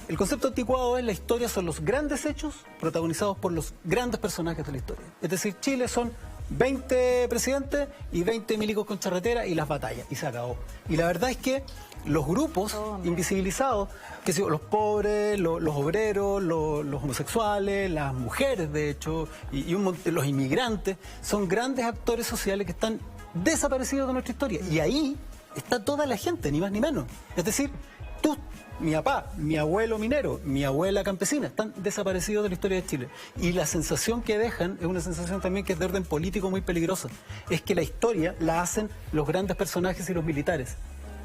El concepto anticuado es la historia son los grandes hechos protagonizados por los grandes personajes de la historia. Es decir, Chile son 20 presidentes y 20 milicos con charretera y las batallas, y se acabó. Y la verdad es que los grupos invisibilizados, que son los pobres, los obreros, los homosexuales, las mujeres de hecho, y los inmigrantes, son grandes actores sociales que están desaparecidos de nuestra historia. Y ahí está toda la gente, ni más ni menos. Es decir, tú, mi papá, mi abuelo minero, mi abuela campesina, están desaparecidos de la historia de Chile. Y la sensación que dejan es una sensación también que es de orden político muy peligrosa. Es que la historia la hacen los grandes personajes y los militares.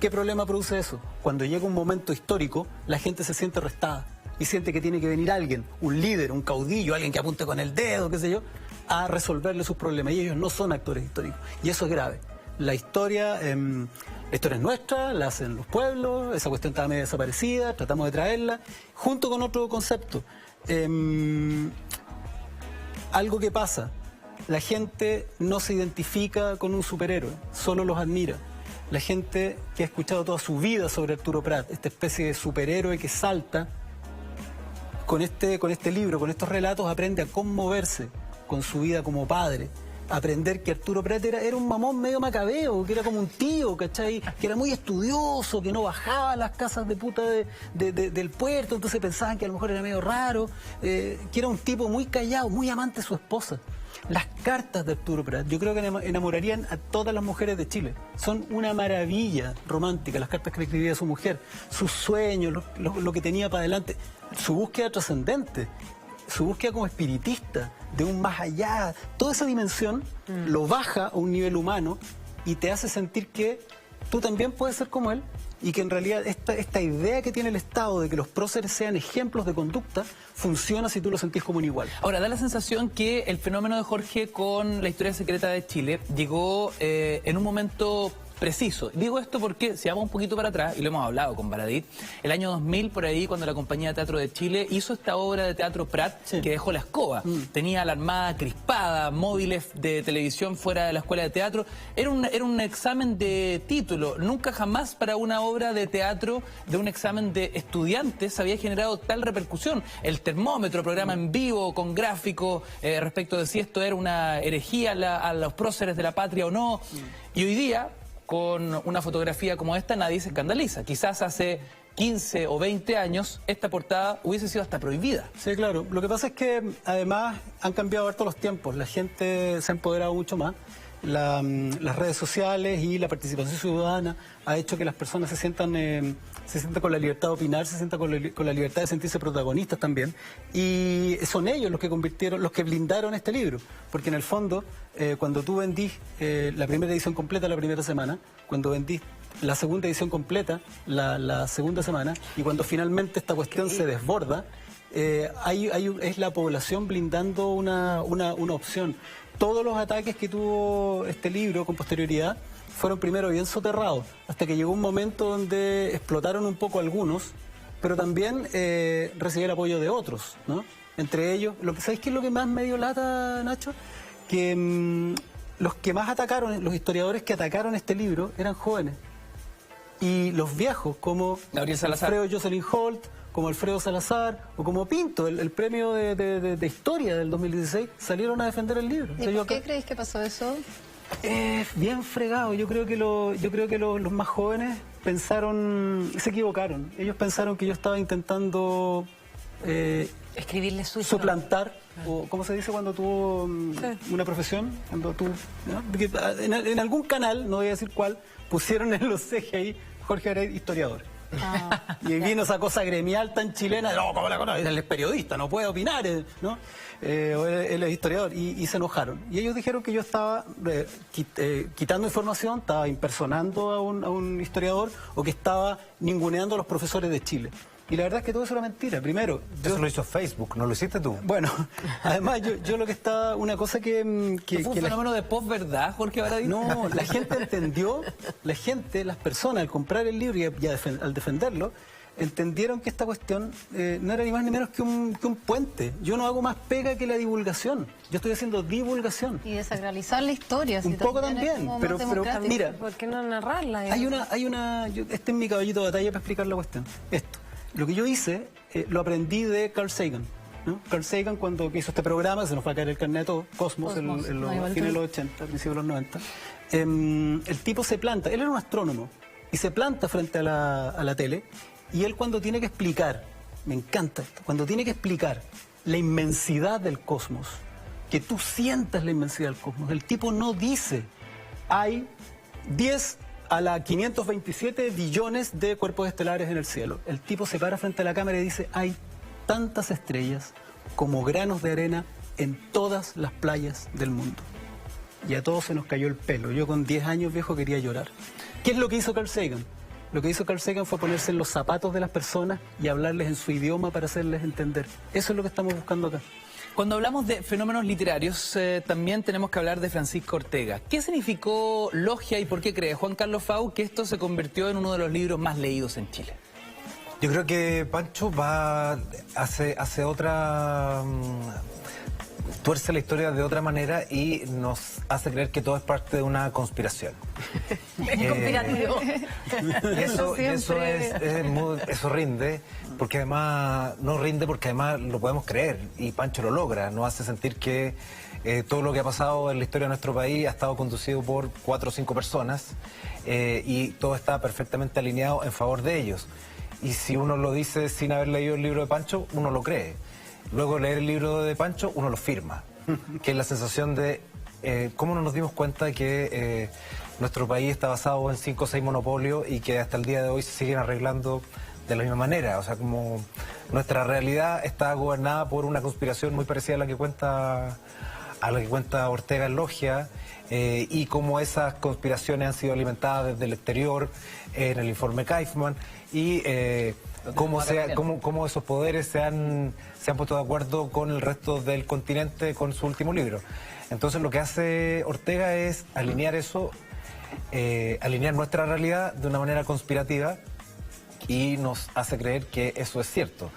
¿Qué problema produce eso? Cuando llega un momento histórico, la gente se siente restada y siente que tiene que venir alguien, un líder, un caudillo, alguien que apunte con el dedo, qué sé yo, a resolverle sus problemas. Y ellos no son actores históricos. Y eso es grave. La historia es nuestra, la hacen los pueblos, esa cuestión estaba medio desaparecida, tratamos de traerla, junto con otro concepto. Algo que pasa, la gente no se identifica con un superhéroe, solo los admira. La gente que ha escuchado toda su vida sobre Arturo Prat, esta especie de superhéroe que salta, con este libro, con estos relatos, aprende a conmoverse con su vida como padre, aprender que Arturo Prat era un mamón medio macabeo, que era como un tío, ¿cachai? Que era muy estudioso, que no bajaba a las casas de puta del puerto, entonces pensaban que a lo mejor era medio raro, que era un tipo muy callado, muy amante de su esposa. Las cartas de Arturo Prat, yo creo que enamorarían a todas las mujeres de Chile. Son una maravilla romántica, las cartas que le escribía a su mujer, sus sueños, lo que tenía para adelante, su búsqueda trascendente, su búsqueda como espiritista, de un más allá. Toda esa dimensión lo baja a un nivel humano y te hace sentir que tú también puedes ser como él, y que en realidad esta idea que tiene el Estado de que los próceres sean ejemplos de conducta funciona si tú lo sentís como un igual. Ahora, da la sensación que el fenómeno de Jorge con la historia secreta de Chile llegó en un momento preciso. Digo esto porque, si vamos un poquito para atrás, y lo hemos hablado con Baradit, el año 2000, por ahí, cuando la Compañía de Teatro de Chile hizo esta obra de teatro Prat, que dejó la escoba. Tenía la armada crispada, móviles de televisión fuera de la escuela de teatro. Era un examen de título. Nunca jamás para una obra de teatro, de un examen de estudiantes, había generado tal repercusión. El termómetro, programa en vivo, con gráficos, respecto de si esto era una herejía a los próceres de la patria o no. Y hoy día, con una fotografía como esta, nadie se escandaliza. Quizás hace 15 o 20 años esta portada hubiese sido hasta prohibida. Sí, claro. Lo que pasa es que además han cambiado harto los tiempos. La gente se ha empoderado mucho más. Las redes sociales y la participación ciudadana ha hecho que las personas se sientan con la libertad de opinar, se sientan con la libertad de sentirse protagonistas también. Y son ellos los que blindaron este libro. Porque en el fondo, cuando tú vendís la primera edición completa la primera semana, cuando vendís la segunda edición completa la segunda semana, y cuando finalmente esta cuestión se desborda, es la población blindando una opción. Todos los ataques que tuvo este libro con posterioridad fueron primero bien soterrados, hasta que llegó un momento donde explotaron un poco algunos, pero también recibió el apoyo de otros, ¿no? Entre ellos, ¿sabéis qué es lo que más me dio lata, Nacho? Que los que más atacaron, los historiadores que atacaron este libro eran jóvenes. Y los viejos, como Gabriel Salazar, Alfredo Jocelyn Holt, como Alfredo Salazar, o como Pinto, el premio de historia del 2016, salieron a defender el libro. ¿Y por qué creéis que pasó eso? Bien fregado. Yo creo que los más jóvenes se equivocaron. Ellos pensaron que yo estaba intentando escribirle su suplantar, o ¿cómo se dice cuando tuvo una profesión? Cuando tú, ¿no? En algún canal, no voy a decir cuál, pusieron en los CGI Jorge Arey, historiador. Y vino esa cosa gremial tan chilena, no, ¿cómo la conoces? Él es periodista, no puede opinar, ¿no? Él es historiador, y se enojaron. Y ellos dijeron que yo estaba quitando información, estaba impersonando a un historiador, o que estaba ninguneando a los profesores de Chile. Y la verdad es que todo eso era mentira. Primero, eso lo hizo Facebook, ¿no lo hiciste tú? Bueno, además yo lo que estaba, una cosa que fue un fenómeno de post-verdad, Jorge Baradit. No, la gente entendió, las personas al comprar el libro y al defenderlo, entendieron que esta cuestión no era ni más ni menos que un puente. Yo no hago más pega que la divulgación. Yo estoy haciendo divulgación. Y desacralizar la historia. Un poco también, pero mira, ¿por qué no narrarla? Este es mi caballito de batalla para explicar la cuestión. Lo que yo hice, lo aprendí de Carl Sagan, ¿no? Carl Sagan, cuando hizo este programa, se nos va a caer el carnet de todo, Cosmos, en los fines de los 80, principios de los 90, el tipo se planta, él era un astrónomo, y se planta frente a la tele, y él cuando tiene que explicar, me encanta esto, cuando tiene que explicar la inmensidad del cosmos, que tú sientas la inmensidad del cosmos, el tipo no dice, hay 10 a la 527 billones de cuerpos estelares en el cielo. El tipo se para frente a la cámara y dice, hay tantas estrellas como granos de arena en todas las playas del mundo. Y a todos se nos cayó el pelo. Yo con 10 años, viejo, quería llorar. ¿Qué es lo que hizo Carl Sagan? Lo que hizo Carl Sagan fue ponerse en los zapatos de las personas y hablarles en su idioma para hacerles entender. Eso es lo que estamos buscando acá. Cuando hablamos de fenómenos literarios, también tenemos que hablar de Francisco Ortega. ¿Qué significó Logia y por qué cree Juan Carlos Fau que esto se convirtió en uno de los libros más leídos en Chile? Yo creo que Pancho hace otra... tuerce la historia de otra manera y nos hace creer que todo es parte de una conspiración. Conspirativo. Eso rinde, porque además no rinde porque además lo podemos creer y Pancho lo logra, nos hace sentir que todo lo que ha pasado en la historia de nuestro país ha estado conducido por 4 o 5 personas y todo está perfectamente alineado en favor de ellos. Y si uno lo dice sin haber leído el libro de Pancho, uno lo cree. Luego leer el libro de Pancho, uno lo firma, que es la sensación de cómo no nos dimos cuenta que nuestro país está basado en 5 o 6 monopolios y que hasta el día de hoy se siguen arreglando de la misma manera. O sea, como nuestra realidad está gobernada por una conspiración muy parecida a la que cuenta Ortega en Logia, y cómo esas conspiraciones han sido alimentadas desde el exterior en el informe Kaifman, y cómo esos poderes se han puesto de acuerdo con el resto del continente con su último libro. Entonces lo que hace Ortega es alinear eso, alinear nuestra realidad de una manera conspirativa y nos hace creer que eso es cierto.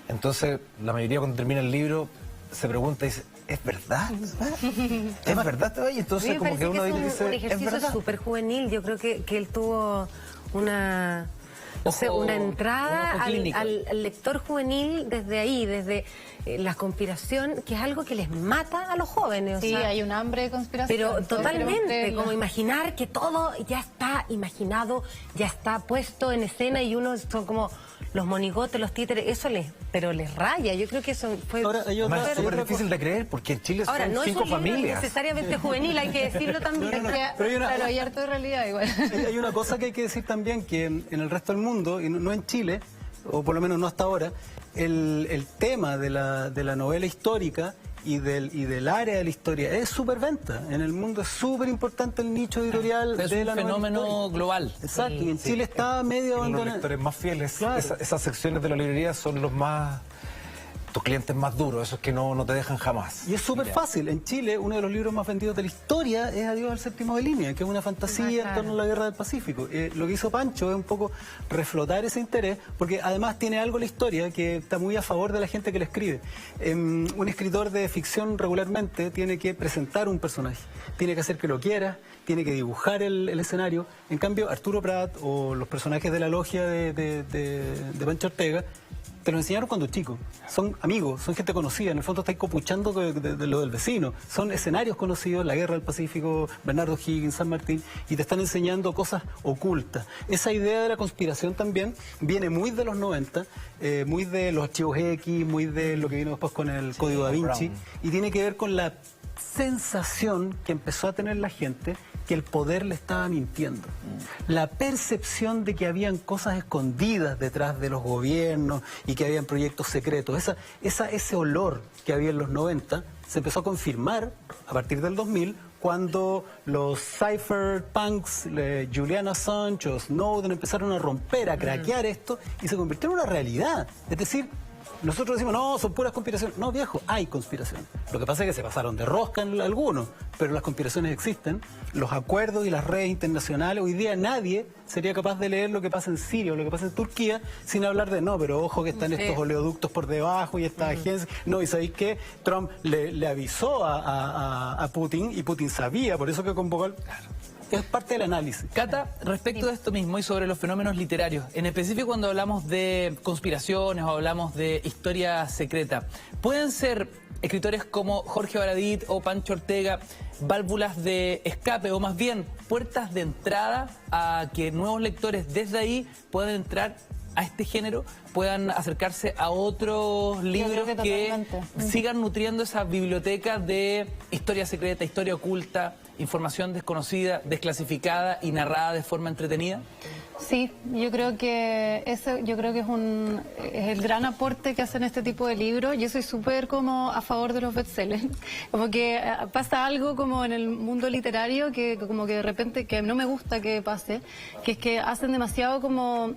Entonces la mayoría cuando termina el libro se pregunta y dice, ¿es verdad? ¿Es verdad? Y entonces como que uno dice, un ejercicio súper juvenil. Yo creo que él tuvo una entrada al lector juvenil desde ahí, desde la conspiración, que es algo que les mata a los jóvenes. Sí, hay un hambre de conspiración. Pero totalmente, como imaginar que todo ya está imaginado, ya está puesto en escena y uno son como los monigotes, los títeres, eso les raya. Yo creo que eso fue súper difícil de creer, porque en Chile son 5 familias. Ahora, no es necesariamente juvenil, hay que decirlo también. Pero hay harto de realidad igual. Hay una cosa que hay que decir también, que en el resto del mundo, y no en Chile, o por lo menos no hasta ahora, el tema de la novela histórica y del área de la historia es superventa. En el mundo es súper importante el nicho editorial de la novela. Es un fenómeno global. Exacto, y en Chile está medio abandonado. Los lectores más fieles, claro. Esas secciones de la librería son tus clientes más duros, esos que no te dejan jamás. Y es súper fácil. En Chile, uno de los libros más vendidos de la historia es Adiós al séptimo de línea, que es una fantasía en torno a la guerra del Pacífico. Lo que hizo Pancho es un poco reflotar ese interés, porque además tiene algo la historia que está muy a favor de la gente que le escribe. Un escritor de ficción regularmente tiene que presentar un personaje, tiene que hacer que lo quiera, tiene que dibujar el escenario. En cambio, Arturo Prat o los personajes de la logia de Pancho Ortega te lo enseñaron cuando chico. Son amigos, son gente conocida. En el fondo estáis copuchando de lo del vecino. Son escenarios conocidos, la Guerra del Pacífico, Bernardo Higgins, San Martín, y te están enseñando cosas ocultas. Esa idea de la conspiración también viene muy de los 90, muy de los archivos X, muy de lo que vino después con el Código Da Vinci, y tiene que ver con la sensación que empezó a tener la gente que el poder le estaba mintiendo. La percepción de que habían cosas escondidas detrás de los gobiernos y que habían proyectos secretos. Ese olor que había en los 90 se empezó a confirmar a partir del 2000, cuando los cypherpunks, Julian Assange o Snowden empezaron a romper, a craquear esto y se convirtió en una realidad. Es decir, nosotros decimos, no, son puras conspiraciones. No, viejo, hay conspiración. Lo que pasa es que se pasaron de rosca en algunos, pero las conspiraciones existen. Los acuerdos y las redes internacionales, hoy día nadie sería capaz de leer lo que pasa en Siria o lo que pasa en Turquía sin hablar de, no, pero ojo que están estos oleoductos por debajo y estas agencias. No, y ¿sabéis qué? Trump le avisó a Putin, y Putin sabía, por eso que convocó al... Es parte del análisis. Cata, respecto de esto mismo y sobre los fenómenos literarios, en específico cuando hablamos de conspiraciones o hablamos de historia secreta, ¿pueden ser escritores como Jorge Baradit o Pancho Ortega válvulas de escape o más bien puertas de entrada a que nuevos lectores desde ahí puedan entrar a este género, puedan acercarse a otros libros que sigan nutriendo esa biblioteca de historia secreta, historia oculta, información desconocida, desclasificada y narrada de forma entretenida? Sí, yo creo que es el gran aporte que hacen este tipo de libros. Yo soy súper como a favor de los bestsellers. Como que pasa algo como en el mundo literario que como que de repente, que no me gusta que pase, que es que hacen demasiado como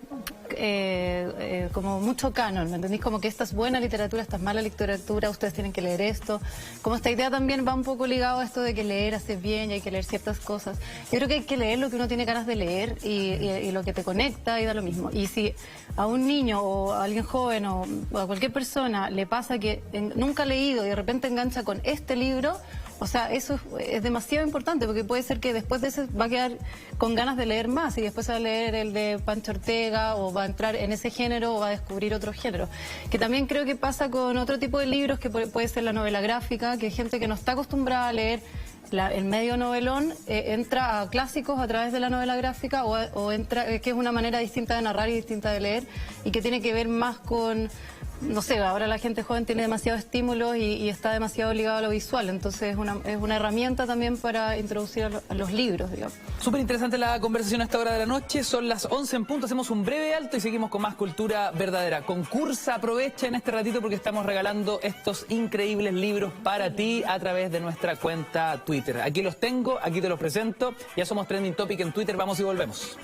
mucho canon, ¿me entendís? Como que esta es buena literatura, esta es mala literatura, ustedes tienen que leer esto. Como esta idea también va un poco ligado a esto de que leer hace bien y hay que leer ciertas cosas. Yo creo que hay que leer lo que uno tiene ganas de leer y lo que te conecta y da lo mismo. Y si a un niño o a alguien joven o a cualquier persona le pasa que nunca ha leído y de repente engancha con este libro, o sea, eso es demasiado importante, porque puede ser que después de ese va a quedar con ganas de leer más y después va a leer el de Pancho Ortega o va a entrar en ese género o va a descubrir otro género. Que también creo que pasa con otro tipo de libros, que puede ser la novela gráfica, que hay gente que no está acostumbrada a leer el medio novelón, entra a clásicos a través de la novela gráfica o entra, que es una manera distinta de narrar y distinta de leer y que tiene que ver más con... No sé, ahora la gente joven tiene demasiados estímulos y está demasiado ligado a lo visual, entonces es una herramienta también para introducir a los libros, digamos. Súper interesante la conversación a esta hora de la noche, son las 11 en punto, hacemos un breve alto y seguimos con más cultura verdadera. Concursa, aprovecha en este ratito porque estamos regalando estos increíbles libros para ti a través de nuestra cuenta Twitter. Aquí los tengo, aquí te los presento, ya somos Trending Topic en Twitter, vamos y volvemos.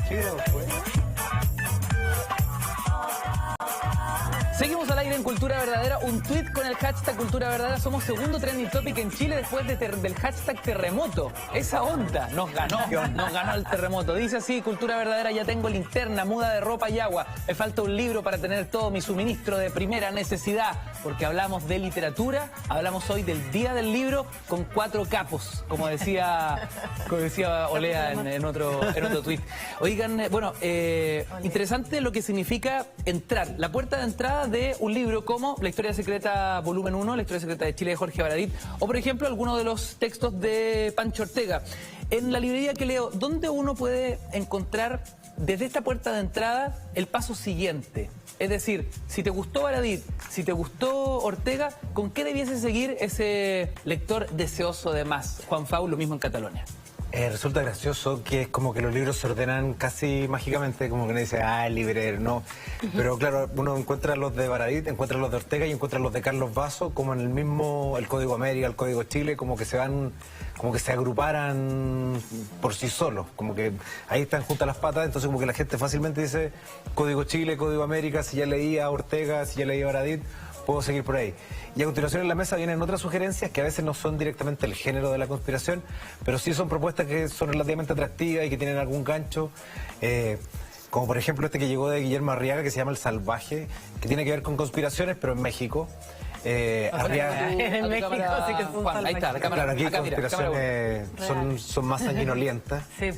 Seguimos al aire en Cultura Verdadera, un tweet con el hashtag Cultura Verdadera. Somos segundo trending topic en Chile después del hashtag terremoto. Esa onda nos ganó el terremoto. Dice así: Cultura Verdadera, ya tengo linterna, muda de ropa y agua. Me falta un libro para tener todo mi suministro de primera necesidad. Porque hablamos de literatura, hablamos hoy del Día del Libro con 4 capos, como decía Olea en otro tweet. Oigan, bueno, interesante lo que significa entrar, la puerta de entrada de un libro como La Historia Secreta volumen 1, La Historia Secreta de Chile de Jorge Baradit, o por ejemplo alguno de los textos de Pancho Ortega. En la librería que leo, ¿dónde uno puede encontrar desde esta puerta de entrada el paso siguiente? Es decir, si te gustó Baradit, si te gustó Ortega, ¿con qué debiese seguir ese lector deseoso de más? Juan Fau, lo mismo en Cataluña. Resulta gracioso que es como que los libros se ordenan casi mágicamente, como que uno dice, el librero, no. Pero claro, uno encuentra los de Baradit, encuentra los de Ortega y encuentra los de Carlos Basso, como en el mismo, el Código América, el Código Chile, como que se agruparan por sí solos, como que ahí están juntas las patas, entonces como que la gente fácilmente dice Código Chile, Código América, si ya leía Ortega, si ya leía Baradit, puedo seguir por ahí. Y a continuación en la mesa vienen otras sugerencias que a veces no son directamente el género de la conspiración, pero sí son propuestas que son relativamente atractivas y que tienen algún gancho. Como por ejemplo este que llegó de Guillermo Arriaga, que se llama El Salvaje, que tiene que ver con conspiraciones, pero en México. Arriaga, en México sí que es un Juan, ahí está, la cámara. Claro, aquí acá, conspiraciones son más sanguinolientas. Sí.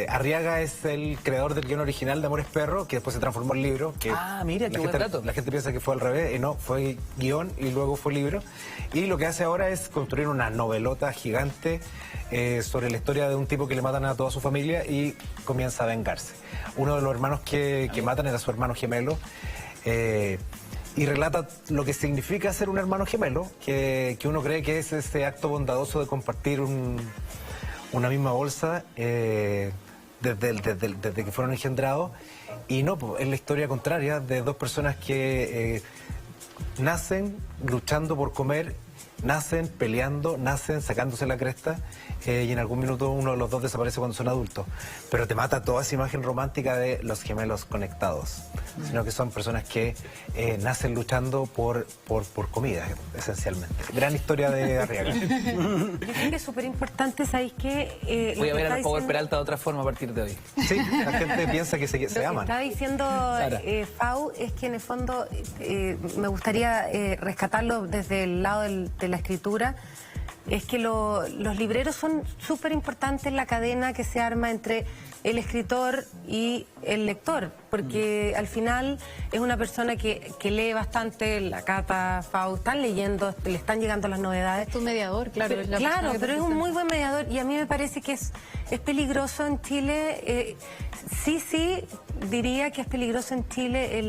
Arriaga es el creador del guión original de Amores Perro, que después se transformó en libro. Que mira, qué buen dato. La gente piensa que fue al revés, y no, fue guión y luego fue libro. Y lo que hace ahora es construir una novelota gigante sobre la historia de un tipo que le matan a toda su familia y comienza a vengarse. Uno de los hermanos que matan era su hermano gemelo. Y relata lo que significa ser un hermano gemelo, que uno cree que es ese acto bondadoso de compartir una misma bolsa desde que fueron engendrados. Y no, es la historia contraria de dos personas que nacen luchando por comer, nacen peleando, nacen sacándose la cresta, y en algún minuto uno de los dos desaparece cuando son adultos. Pero te mata toda esa imagen romántica de los gemelos conectados, sino que son personas que nacen luchando por comida, esencialmente. Gran historia de Arriaga. Yo creo que es súper importante, ¿sabéis qué? Voy a ver a los Power Peralta de otra forma a partir de hoy. Sí, la gente piensa que se aman. Lo que está diciendo Fau es que en el fondo me gustaría rescatarlo desde el lado de la escritura. Es que los libreros son súper importantes en la cadena que se arma entre el escritor y el lector, porque al final es una persona que lee bastante, la Cata, Fau, están leyendo, le están llegando las novedades. Es tu mediador, claro. Pero es un muy buen mediador y a mí me parece que es peligroso en Chile, sí, diría que es peligroso en Chile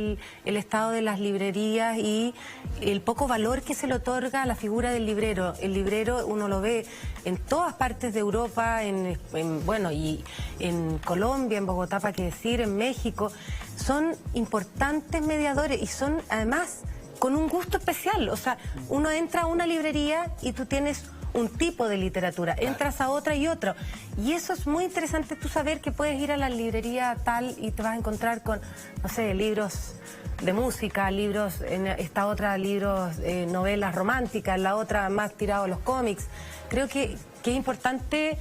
el estado de las librerías y el poco valor que se le otorga a la figura del librero. El librero uno lo ve en todas partes de Europa, y en Colombia, en Bogotá, para qué decir, en México. Son importantes mediadores y son además con un gusto especial. O sea, uno entra a una librería y tú tienes un tipo de literatura, entras a otra y otra. Y eso es muy interesante, tú saber que puedes ir a la librería tal y te vas a encontrar con, no sé, libros de música, libros, en esta otra libros, novelas románticas, la otra más tirado a los cómics. Creo que es importante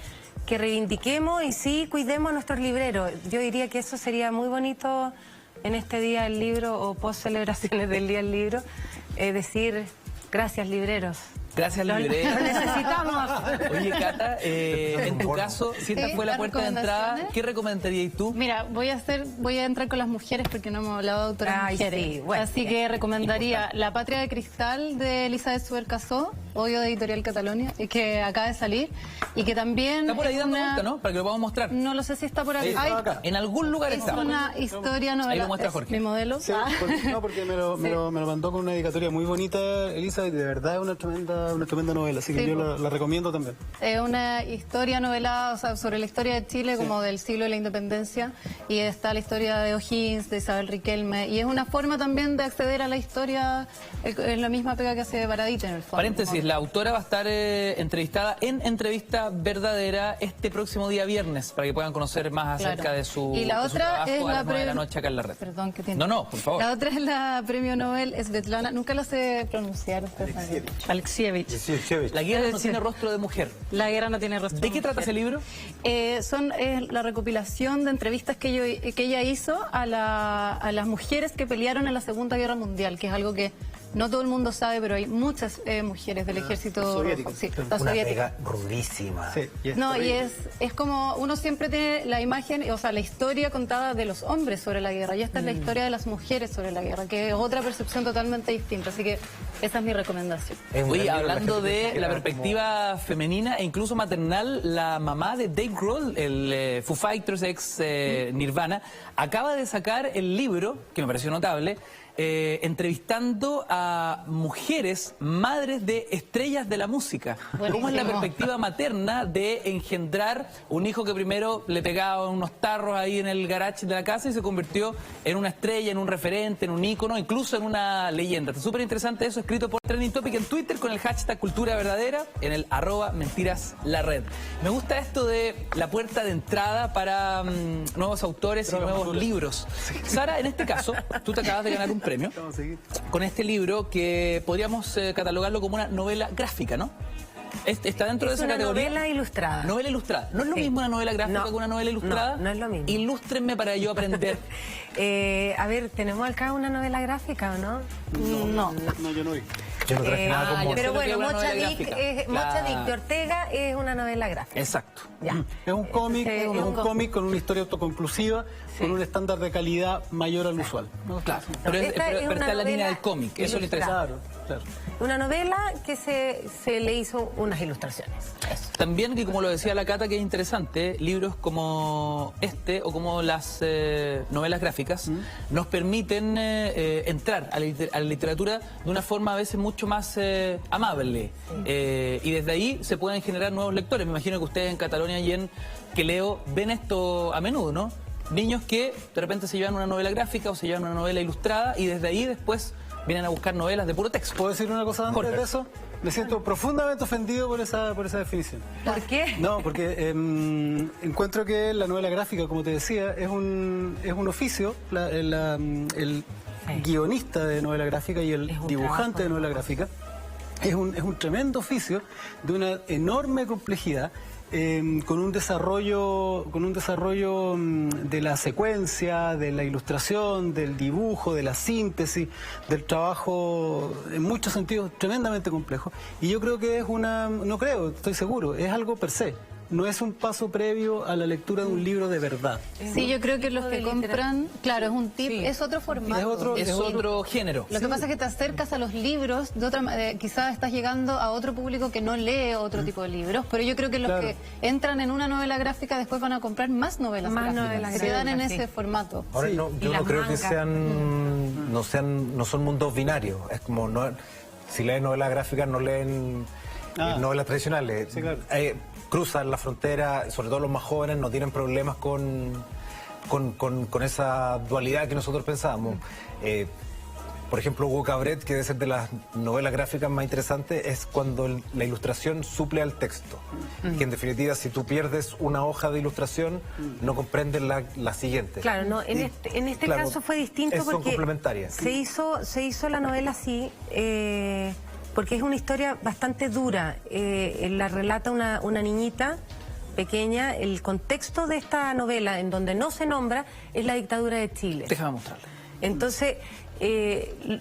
que reivindiquemos y sí cuidemos a nuestros libreros. Yo diría que eso sería muy bonito en este Día del Libro o post celebraciones del Día del Libro, decir gracias libreros. Gracias, libreros. Lo necesitamos. Oye, Cata, en tu caso, si esta fue la puerta de entrada, ¿qué recomendarías tú? Mira, voy a entrar con las mujeres porque no hemos hablado de autoras mujeres. Sí, bueno, así que recomendaría La Patria de Cristal de Elizabeth Subercasó, obvio de Editorial Catalonia, y que acaba de salir. Y que también. Está por ahí dando vuelta, ¿no? Para que lo podamos mostrar. No lo sé si está por ahí. En algún lugar está. Es una historia novela. Ahí lo muestra Jorge. Mi modelo. Sí, porque me lo mandó con una dedicatoria muy bonita, Elizabeth, y de verdad es una tremenda novela. Así que yo la recomiendo también. Es una historia novelada, o sea, sobre la historia de Chile, como del siglo de la independencia, y está la historia de O'Higgins, de Isabel Riquelme, y es una forma también de acceder a la historia, es la misma pega que hace Baradit en el fondo. Paréntesis, la autora va a estar entrevistada en Entrevista Verdadera este próximo día viernes, para que puedan conocer más acerca de su y la otra trabajo es a las 9 de la premio... noche acá en la red. Perdón, ¿qué tiene? No, por favor. La otra es la premio Nobel Svetlana, nunca la sé pronunciar. Alexievich. La guerra no tiene rostro de mujer. La guerra no tiene rostro de mujer. ¿De qué trata ese libro? Son la recopilación de entrevistas que ella hizo a las mujeres que pelearon en la Segunda Guerra Mundial, que es algo que no todo el mundo sabe, pero hay muchas mujeres del ejército soviético. Sí, Una soviética. pega rudísima. Sí, y es como uno siempre tiene la imagen, o sea, la historia contada de los hombres sobre la guerra, y esta es la historia de las mujeres sobre la guerra, que es otra percepción totalmente distinta, así que esa es mi recomendación. Oye, hablando de la perspectiva femenina e incluso maternal, la mamá de Dave Grohl, el Foo Fighters ex Nirvana, acaba de sacar el libro, que me pareció notable, entrevistando a mujeres, madres de estrellas de la música. Buenísimo. ¿Cómo es la perspectiva materna de engendrar un hijo que primero le pegaba unos tarros ahí en el garage de la casa y se convirtió en una estrella, en un referente, en un ícono, incluso en una leyenda? Está súper interesante eso, escrito por Trending Topic en Twitter con el hashtag Cultura Verdadera, en el @MentirasLaRed. Me gusta esto de la puerta de entrada para nuevos autores y nuevos libros. Sara, en este caso, tú te acabas de ganar un premio con este libro que podríamos catalogarlo como una novela gráfica, ¿no? Está dentro de esa categoría. Novela ilustrada. Novela ilustrada. ¿No es lo mismo una novela gráfica que una novela ilustrada? No es lo mismo. Ilústrenme para yo aprender. A ver, ¿tenemos acá una novela gráfica o no? No, yo no vi. Yo no traje nada con vos. Pero bueno, una Mocha novela Dick gráfica. de Ortega es una novela gráfica. Exacto. Ya. Es un cómic, Es es un un cómic con una historia autoconclusiva, con un estándar de calidad mayor al usual. Claro. Pero Esta es está una en la línea novela del cómic, eso le interesa. Claro, claro. Una novela que se le hizo unas ilustraciones. Eso. También, que como lo decía la Cata, que es interesante, libros como este o como las novelas gráficas nos permiten entrar a la literatura de una forma a veces mucho más amable. Y desde ahí se pueden generar nuevos lectores. Me imagino que ustedes en Catalonia y en Queleo ven esto a menudo, ¿no? Niños que de repente se llevan una novela gráfica o se llevan una novela ilustrada y desde ahí después vienen a buscar novelas de puro texto. ¿Puedo decir una cosa antes de eso? Me siento profundamente ofendido por esa definición. ¿Por qué? No, porque encuentro que la novela gráfica, como te decía, es un oficio. El guionista de novela gráfica y el dibujante de novela gráfica es un tremendo oficio de una enorme complejidad. Con un desarrollo de la secuencia, de la ilustración, del dibujo, de la síntesis, del trabajo, en muchos sentidos tremendamente complejo. Y yo creo que estoy seguro, es algo per se. No es un paso previo a la lectura de un libro de verdad. Sí, yo creo que los que compran, claro, es un tip, es otro formato. Es otro género. Lo que pasa es que te acercas a los libros de otra manera, quizás estás llegando a otro público que no lee otro tipo de libros, pero yo creo que los que entran en una novela gráfica después van a comprar más novelas gráficas, se quedan en ese formato. Ahora, yo no creo que no son mundos binarios. Es como, si leen novelas gráficas, no leen novelas tradicionales. Sí, claro. Cruzan la frontera, sobre todo los más jóvenes, no tienen problemas con esa dualidad que nosotros pensábamos. Por ejemplo, Hugo Cabret, que debe ser de las novelas gráficas más interesantes, es cuando la ilustración suple al texto. Que en definitiva, si tú pierdes una hoja de ilustración, no comprendes la siguiente. Claro, no, en este caso fue distinto porque son complementarias. Se hizo la novela así, porque es una historia bastante dura. La relata una niñita pequeña, el contexto de esta novela, en donde no se nombra, es la dictadura de Chile. Déjame mostrarle. Entonces,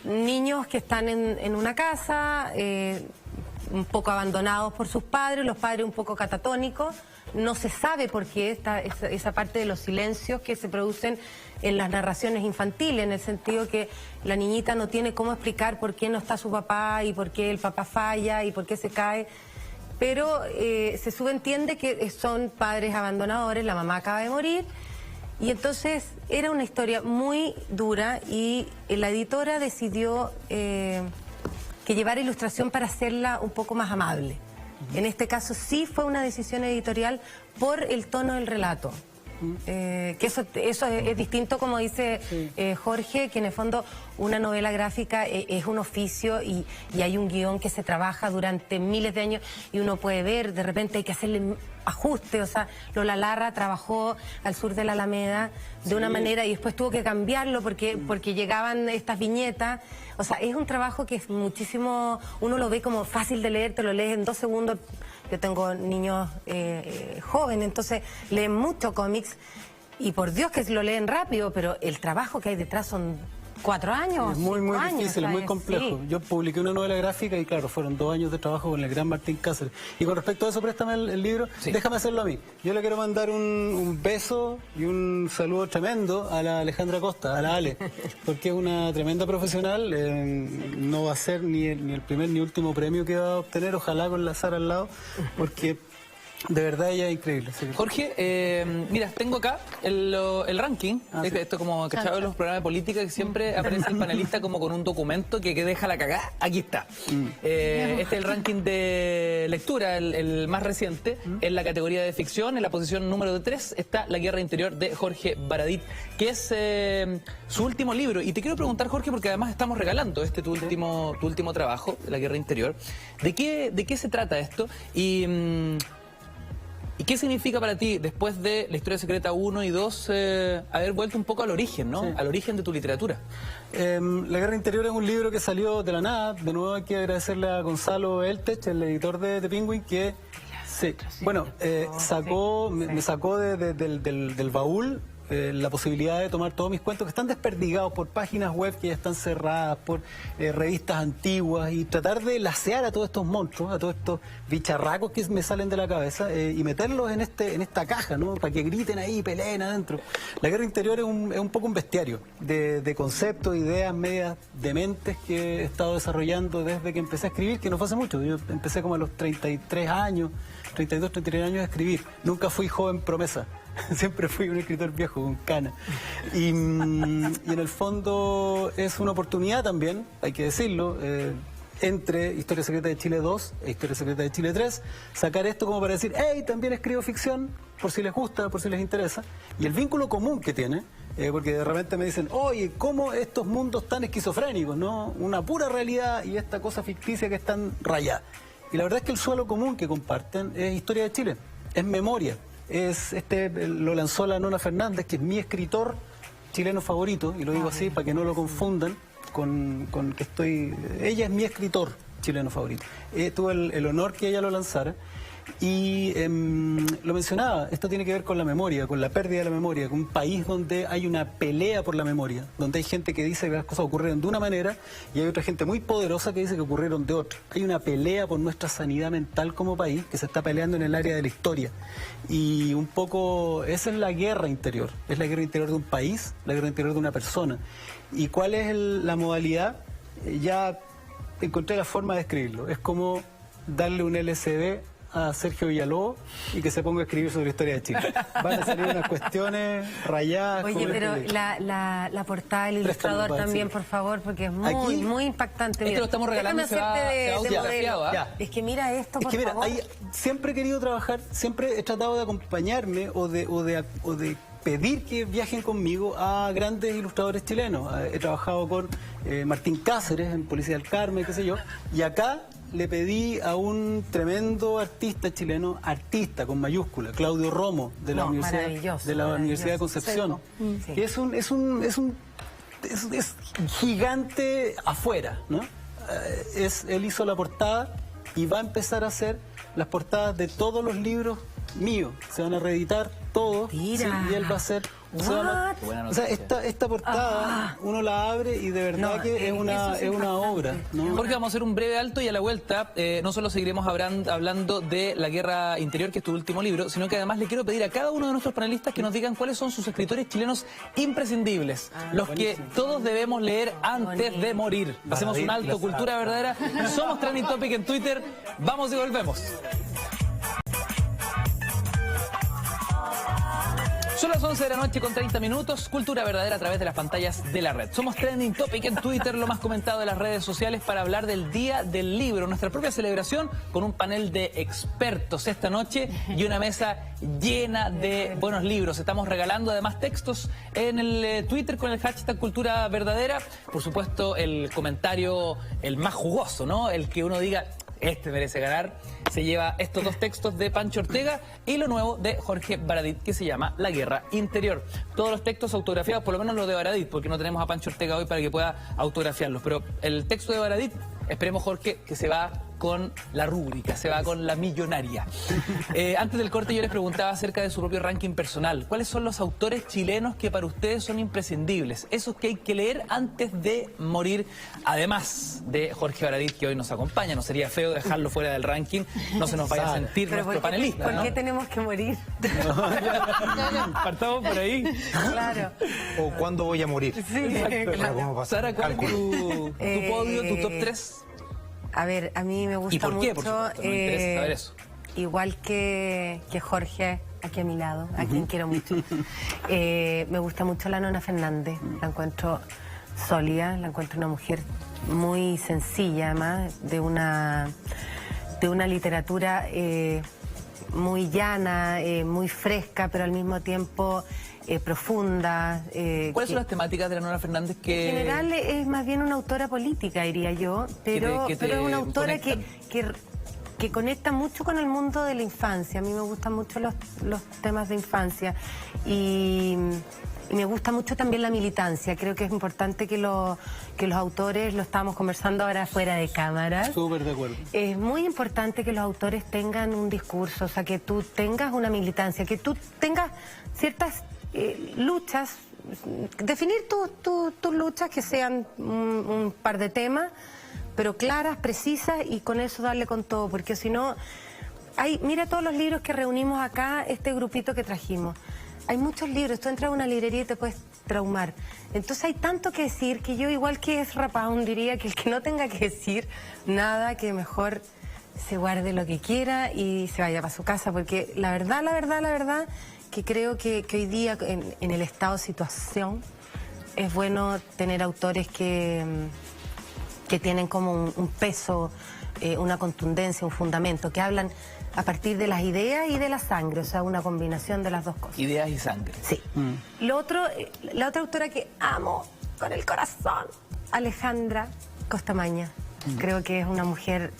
niños que están en una casa, un poco abandonados por sus padres, los padres un poco catatónicos, no se sabe por qué esa parte de los silencios que se producen en las narraciones infantiles, en el sentido que la niñita no tiene cómo explicar por qué no está su papá y por qué el papá falla y por qué se cae, pero se subentiende que son padres abandonadores, la mamá acaba de morir, y entonces era una historia muy dura y la editora decidió que llevara ilustración para hacerla un poco más amable. En este caso sí fue una decisión editorial por el tono del relato. Que eso es distinto, como dice Jorge, que en el fondo una novela gráfica es un oficio y hay un guión que se trabaja durante miles de años y uno puede ver, de repente hay que hacerle ajustes. O sea, Lola Larra trabajó al sur de la Alameda de una manera y después tuvo que cambiarlo porque llegaban estas viñetas. O sea, es un trabajo que es muchísimo, uno lo ve como fácil de leer, te lo lees en 2 segundos. Yo tengo niños jóvenes, entonces leen mucho cómics y por Dios que lo leen rápido, pero el trabajo que hay detrás son 4 años. Es muy años, difícil, es muy complejo. Sí. Yo publiqué una novela gráfica y claro, fueron 2 años de trabajo con el gran Martín Cáceres. Y con respecto a eso, préstame el libro, déjame hacerlo a mí. Yo le quiero mandar un beso y un saludo tremendo a la Alejandra Costa, a la Ale, porque es una tremenda profesional. No va a ser ni el primer ni último premio que va a obtener, ojalá con la Sara al lado, porque de verdad ella es increíble. Jorge, mira, tengo acá el ranking. Esto como que en los programas de política que siempre aparece el panelista como con un documento que deja la cagada. Aquí está. Este es el ranking de lectura, el más reciente. En la categoría de ficción, en la posición número 3, está La Guerra Interior de Jorge Baradit, que es su último libro. Y te quiero preguntar, Jorge, porque además estamos regalando tu último trabajo, La Guerra Interior. ¿De qué se trata esto? ¿Y qué significa para ti, después de La Historia Secreta 1 y 2, haber vuelto un poco al origen, ¿no? Sí. Al origen de tu literatura. La Guerra Interior es un libro que salió de la nada. De nuevo hay que agradecerle a Gonzalo Eltech, el editor de Penguin, que me sacó del baúl la posibilidad de tomar todos mis cuentos que están desperdigados por páginas web que ya están cerradas, por revistas antiguas, y tratar de lacear a todos estos monstruos, a todos estos bicharracos que me salen de la cabeza y meterlos en esta caja, ¿no? Para que griten ahí y peleen adentro. La Guerra Interior es un poco un bestiario de conceptos, ideas medias dementes que he estado desarrollando desde que empecé a escribir, que no fue hace mucho. Yo empecé como a los 33 años, 32, 33 años a escribir. Nunca fui joven promesa. Siempre fui un escritor viejo, con cana. Y en el fondo es una oportunidad también, hay que decirlo, entre Historia Secreta de Chile 2 e Historia Secreta de Chile 3, sacar esto como para decir, hey, también escribo ficción, por si les gusta, por si les interesa. Y el vínculo común que tiene, porque de repente me dicen, oye, ¿cómo estos mundos tan esquizofrénicos, no? Una pura realidad y esta cosa ficticia que están rayadas. Y la verdad es que el suelo común que comparten es Historia de Chile, es memoria. Lo lanzó la Nona Fernández, que es mi escritor chileno favorito, y lo digo así para que no lo confundan con que ella es mi escritor chileno favorito. Tuve el honor que ella lo lanzara y lo mencionaba, esto tiene que ver con la memoria, con la pérdida de la memoria, con un país donde hay una pelea por la memoria, donde hay gente que dice que las cosas ocurrieron de una manera y hay otra gente muy poderosa que dice que ocurrieron de otra. Hay una pelea por nuestra sanidad mental como país que se está peleando en el área de la historia, y un poco esa es la guerra interior, es la guerra interior de un país, la guerra interior de una persona. ¿Y cuál es la modalidad? Ya encontré la forma de escribirlo, es como darle un LSD a Sergio Villalobos y que se ponga a escribir sobre la historia de Chile. Van a salir unas cuestiones rayadas. Oye, pero la portada del ilustrador también, por favor, porque es muy impactante. Esto lo estamos regalando, se va autografiado. Es que mira esto, por favor. Siempre he querido trabajar, siempre he tratado de acompañarme o de pedir que viajen conmigo a grandes ilustradores chilenos. He trabajado con Martín Cáceres en Policía del Carmen, qué sé yo, y acá le pedí a un tremendo artista chileno, artista con mayúscula, Claudio Romo, de la Universidad de Concepción, que es gigante afuera, ¿no? Él hizo la portada y va a empezar a hacer las portadas de todos los libros mío. Se van a reeditar todos. Mira. Sí, y él va a ser... O sea, esta portada uno la abre y de verdad que es una obra, ¿no? Jorge, vamos a hacer un breve alto y a la vuelta no solo seguiremos hablando de La Guerra Interior, que es tu último libro, sino que además le quiero pedir a cada uno de nuestros panelistas que nos digan cuáles son sus escritores chilenos imprescindibles, los que todos debemos leer antes de morir. Hacemos un alto, cultura verdadera. Somos Trending Topic en Twitter. Vamos y volvemos. Son las 11 de la noche con 30 minutos, cultura verdadera a través de las pantallas de la red. Somos Trending Topic en Twitter, lo más comentado de las redes sociales, para hablar del Día del Libro, nuestra propia celebración con un panel de expertos esta noche y una mesa llena de buenos libros. Estamos regalando además textos en el Twitter con el hashtag cultura verdadera. Por supuesto, el comentario, el más jugoso, ¿no? El que uno diga, este merece ganar, se lleva estos dos textos de Pancho Ortega y lo nuevo de Jorge Baradit, que se llama La Guerra Interior. Todos los textos autografiados, por lo menos los de Baradit, porque no tenemos a Pancho Ortega hoy para que pueda autografiarlos. Pero el texto de Baradit, esperemos, Jorge, que se va con la rúbrica, se va con la millonaria. Antes del corte yo les preguntaba acerca de su propio ranking personal. ¿Cuáles son los autores chilenos que para ustedes son imprescindibles? Esos que hay que leer antes de morir, además de Jorge Baradit, que hoy nos acompaña. No sería feo dejarlo fuera del ranking, no se nos vaya a sentir nuestro panelista, ¿por qué ¿no? tenemos que morir? Partamos por ahí. Claro. O ¿cuándo voy a morir? Sí, claro. Sara, ¿cuál es tu podio, tu top 3? A ver, a mí me gusta ¿Y por qué? mucho, Por supuesto, me interesa saber eso. Igual que Jorge, aquí a mi lado, a quien quiero mucho. Me gusta mucho la Nona Fernández, la encuentro sólida, la encuentro una mujer muy sencilla, además, de una literatura muy llana, muy fresca, pero al mismo tiempo profunda. ¿Cuáles son las temáticas de la Nona Fernández que...? En general es más bien una autora política, diría yo, pero es una autora que conecta mucho con el mundo de la infancia. A mí me gustan mucho los temas de infancia y me gusta mucho también la militancia. Creo que es importante que los autores, lo estábamos conversando ahora fuera de cámara. Súper de acuerdo. Es muy importante que los autores tengan un discurso, o sea, que tú tengas una militancia, que tú tengas ciertas luchas, definir tus luchas que sean un par de temas, pero claras, precisas, y con eso darle con todo, porque si no, mira todos los libros que reunimos acá, este grupito que trajimos. Hay muchos libros, tú entras a una librería y te puedes traumar. Entonces hay tanto que decir que yo, igual que es Rapaun, diría que el que no tenga que decir nada, que mejor se guarde lo que quiera y se vaya para su casa, porque la verdad, que creo que hoy día en el estado de situación es bueno tener autores que tienen como un peso, una contundencia, un fundamento, que hablan a partir de las ideas y de la sangre, o sea, una combinación de las dos cosas. Ideas y sangre. Sí. La otra autora que amo con el corazón, Alejandra Costamaña. Creo que es una mujer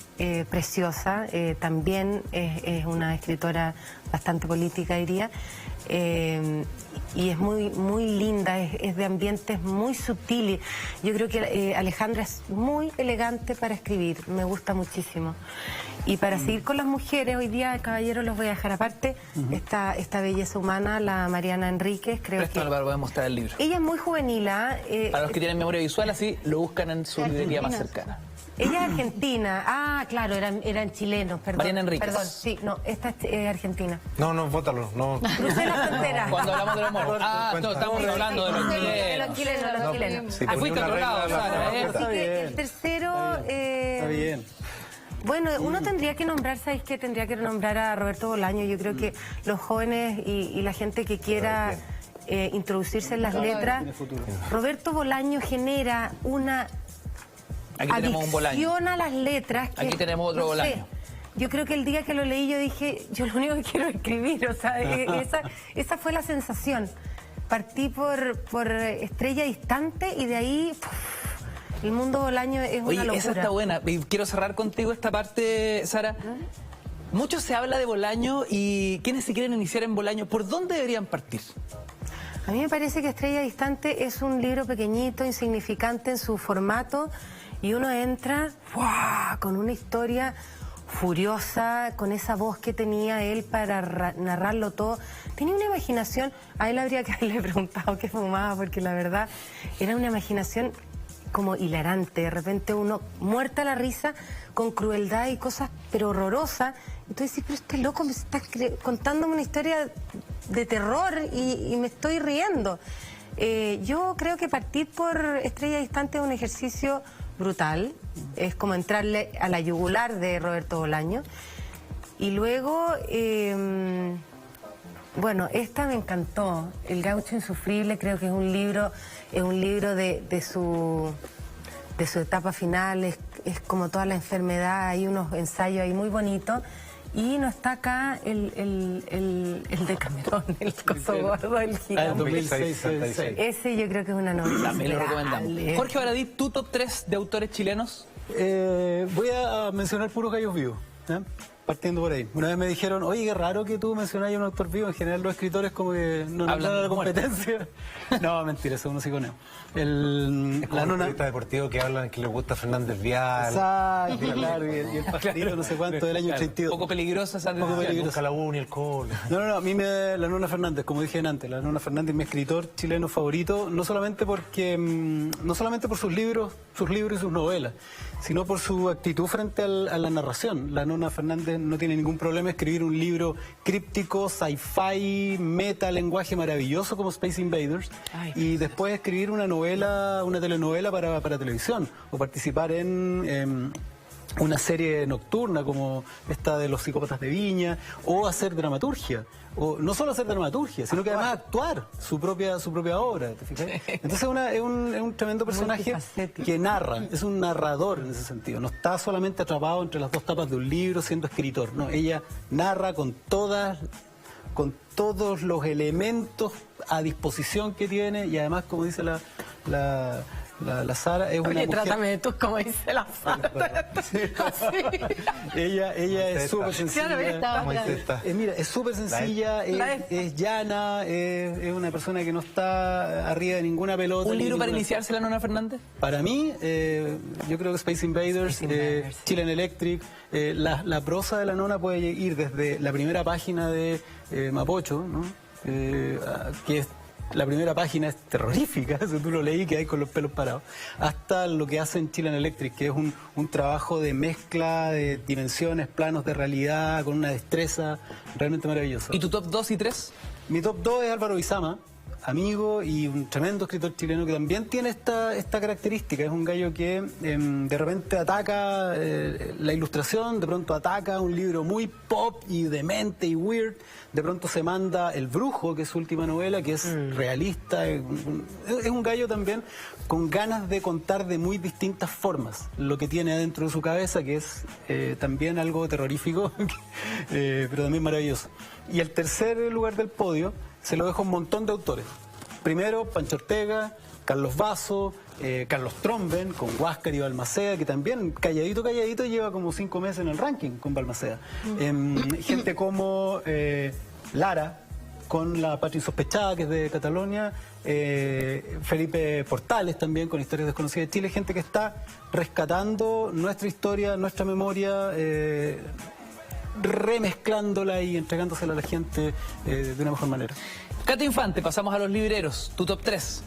preciosa, también es una escritora bastante política, diría, y es muy linda, es de ambientes muy sutiles. Yo creo que Alejandra es muy elegante para escribir, me gusta muchísimo. Y para seguir con las mujeres, hoy día, caballeros, los voy a dejar aparte, esta belleza humana, la Mariana Enríquez, creo que... para poder mostrar el libro. Ella es muy juvenil, para los que tienen memoria visual, así lo buscan en su librería más cercana. Ella es argentina. Ah, claro, eran chilenos, perdón. Mariana Enríquez. Perdón, sí, no, esta es argentina. No, bótalo, no. Crucé la frontera. Cuando hablamos del amor. No, estamos hablando de los chilenos. Los chilenos. Sí, fuiste a otro lado, Sara. El tercero... Está bien. Bueno, uno tendría que nombrar, ¿sabéis qué? Tendría que nombrar a Roberto Bolaño. Yo creo que los jóvenes y la gente que quiera introducirse en las letras, Roberto Bolaño genera una... Aquí tenemos un Bolaño. Adicciona las letras. Aquí tenemos otro Bolaño. Yo creo que el día que lo leí yo dije, yo lo único que quiero es escribir, o sea, esa fue la sensación. Partí por Estrella Distante y de ahí el mundo Bolaño es una locura. Esa está buena. Y quiero cerrar contigo esta parte, Sara. Mucho se habla de Bolaño y quienes se quieren iniciar en Bolaño, ¿por dónde deberían partir? A mí me parece que Estrella Distante es un libro pequeñito, insignificante en su formato, y uno entra con una historia furiosa, con esa voz que tenía él para narrarlo todo. Tenía una imaginación, a él habría que haberle preguntado qué fumaba, porque la verdad era una imaginación como hilarante. De repente uno muerta la risa con crueldad y cosas pero horrorosas. Entonces sí, pero este loco me está contándome una historia de terror y me estoy riendo. Yo creo que partir por Estrella Distante es un ejercicio brutal. Es como entrarle a la yugular de Roberto Bolaño. Y luego, bueno, esta me encantó. El Gaucho Insufrible, creo que es un libro de su etapa final. Es como toda la enfermedad. Hay unos ensayos ahí muy bonitos. Y no está acá el de Camerón, el coso gordo, el gigante. 2006. Ese yo creo que es una novela. También lo recomendamos. Jorge Baradit, ¿tu top 3 de autores chilenos? Voy a mencionar puros gallos vivos, ¿eh? Partiendo por ahí. Una vez me dijeron, oye, qué raro que tú mencionas a un autor vivo. En general los escritores como que no nos dan a la competencia. No, mentira, eso es un psiconeo. Es como un periodista deportivo que hablan que le gusta Fernández Vial. Exacto, claro, y el pastelito no sé cuánto del año 32. Poco peligrosa esa Nunca la uni, el cole. No, a mí la Nona Fernández, como dije antes, la Nona Fernández es mi escritor chileno favorito, no solamente por sus libros y sus novelas, sino por su actitud frente a la narración. La Nona Fernández no tiene ningún problema en escribir un libro críptico, sci-fi, meta, lenguaje maravilloso como Space Invaders, y después escribir una telenovela para televisión, o participar en una serie nocturna como esta de Los Psicópatas de Viña, o hacer dramaturgia. O no solo hacer dramaturgia, sino que además actuar su propia obra, ¿te fijas? Entonces es un tremendo personaje que narra, es un narrador en ese sentido. No está solamente atrapado entre las dos tapas de un libro siendo escritor, no, ella narra con todos los elementos a disposición que tiene, y además, como dice la Sara, es una mujer... trátame de tú, como dice la Sara. Ella es súper sencilla. Mira, es súper sencilla, es llana, es una persona que no está arriba de ninguna pelota. ¿Un libro para iniciarse, la Nona Fernández? Para mí, yo creo que Space Invaders, Chilean Electric, la prosa de la Nona puede ir desde la primera página de Mapocho, ¿no? Que es... La primera página es terrorífica, si tú lo leí, que hay con los pelos parados, hasta lo que hace en Chilean Electric, que es un trabajo de mezcla de dimensiones, planos de realidad, con una destreza realmente maravillosa. ¿Y tu top 2 y 3? Mi top 2 es Álvaro Bizama, amigo y un tremendo escritor chileno que también tiene esta característica. Es un gallo que de repente ataca la ilustración, de pronto ataca un libro muy pop y demente y weird, de pronto se manda El Brujo, que es su última novela, que es realista. Es un gallo también con ganas de contar de muy distintas formas lo que tiene adentro de su cabeza, que es también algo terrorífico, pero también maravilloso. Y el tercer lugar del podio se lo dejo a un montón de autores. Primero, Pancho Ortega, Carlos Basso, Carlos Tromben, con Huáscar y Balmaceda, que también calladito lleva como 5 meses en el ranking con Balmaceda. Gente como Lara, con La Patria Insospechada, que es de Cataluña, Felipe Portales también, con Historias Desconocidas de Chile, gente que está rescatando nuestra historia, nuestra memoria, remezclándola y entregándosela a la gente de una mejor manera. Cata Infante, pasamos a los libreros. ¿Tu top 3?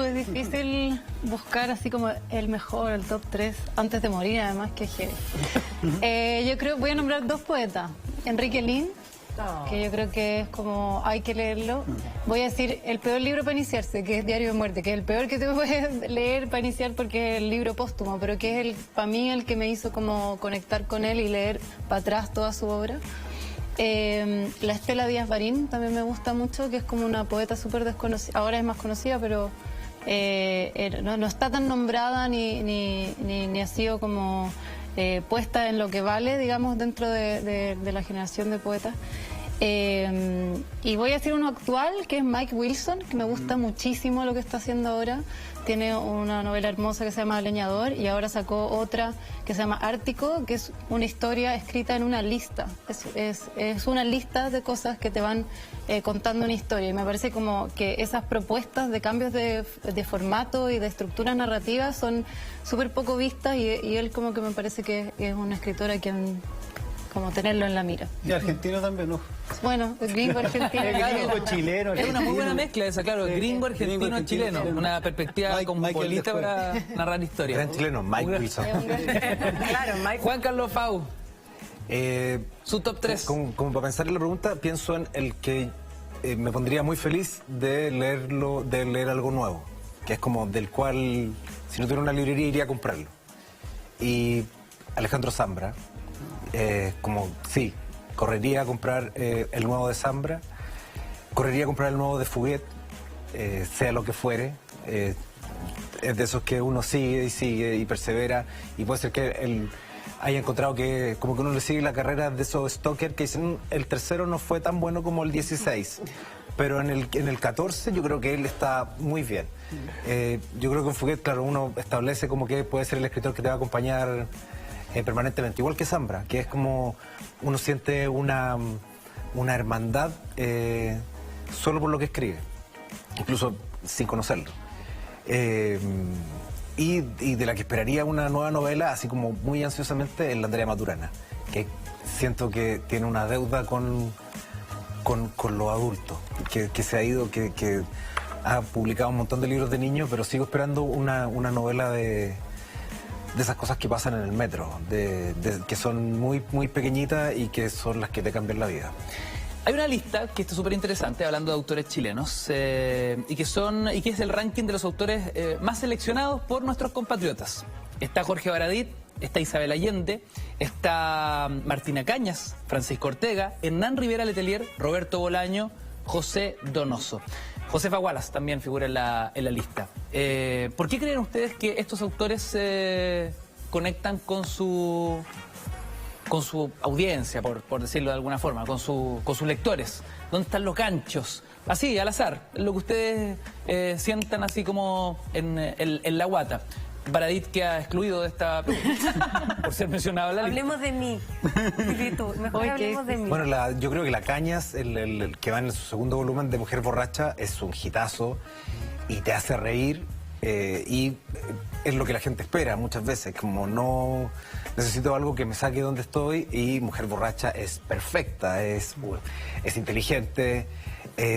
Es difícil buscar así como el mejor, el top 3, antes de morir, además, que heavy. Yo creo, voy a nombrar 2 poetas. Enrique Lin, que yo creo que es como, hay que leerlo. Voy a decir el peor libro para iniciarse, que es Diario de Muerte, que es el peor que te puedes leer para iniciar porque es el libro póstumo, pero que es para mí el que me hizo como conectar con él y leer para atrás toda su obra. La Estela Díaz Barín también me gusta mucho, que es como una poeta súper desconocida, ahora es más conocida, pero no está tan nombrada ni ha sido como puesta en lo que vale, digamos, dentro de la generación de poetas. Y voy a decir uno actual, que es Mike Wilson, que me gusta muchísimo lo que está haciendo ahora. Tiene una novela hermosa que se llama Leñador y ahora sacó otra que se llama Ártico, que es una historia escrita en una lista. Es una lista de cosas que te van contando una historia. Y me parece como que esas propuestas de cambios de formato y de estructuras narrativas son súper poco vistas y él como que me parece que es una escritora que como tenerlo en la mira. Y argentino también, ¿no? Bueno, el gringo argentino. Gringo chileno. Es una muy buena mezcla esa, claro, gringo argentino chileno. Una perspectiva cosmopolita para narrar historias. Gran chileno, Mike Wilson. Claro, Mike. Juan Carlos Fau. Su top 3. Como para pensar en la pregunta, pienso en el que me pondría muy feliz de leer algo nuevo, que es como del cual, si no tuviera una librería, iría a comprarlo. Y Alejandro Zambra. Como, sí, correría a comprar el nuevo de Zambra, correría a comprar el nuevo de Fuguet, sea lo que fuere. Es de esos que uno sigue y persevera, y puede ser que él haya encontrado que como que uno le sigue la carrera de esos stalkers que dicen el tercero no fue tan bueno como el 16, pero en el 14 yo creo que él está muy bien. Yo creo que en Fuguet, claro, uno establece como que puede ser el escritor que te va a acompañar permanentemente, igual que Zambra, que es como uno siente una hermandad solo por lo que escribe, incluso sin conocerlo. Y de la que esperaría una nueva novela, así como muy ansiosamente, es la Andrea Maturana, que siento que tiene una deuda con los adultos, que se ha ido, que ha publicado un montón de libros de niños, pero sigo esperando una novela de esas cosas que pasan en el metro, que son muy, muy pequeñitas y que son las que te cambian la vida. Hay una lista que está súper interesante, hablando de autores chilenos, y que es el ranking de los autores más seleccionados por nuestros compatriotas. Está Jorge Baradit, está Isabel Allende, está Martina Cañas, Francisco Ortega, Hernán Rivera Letelier, Roberto Bolaño, José Donoso. Josefa Wallace también figura en la lista. ¿Por qué creen ustedes que estos autores conectan con su audiencia, por decirlo de alguna forma, con sus lectores? ¿Dónde están los ganchos? Así, al azar, lo que ustedes sientan así como en la guata. Baradit queda excluido de esta pregunta por ser mencionado en la lista. Hablemos de mí. Mejor hablemos de mí. Bueno, yo creo que la Cañas, el que va en su segundo volumen de Mujer Borracha, es un hitazo y te hace reír, y es lo que la gente espera muchas veces, como no necesito algo que me saque de donde estoy, y Mujer Borracha es perfecta, es inteligente,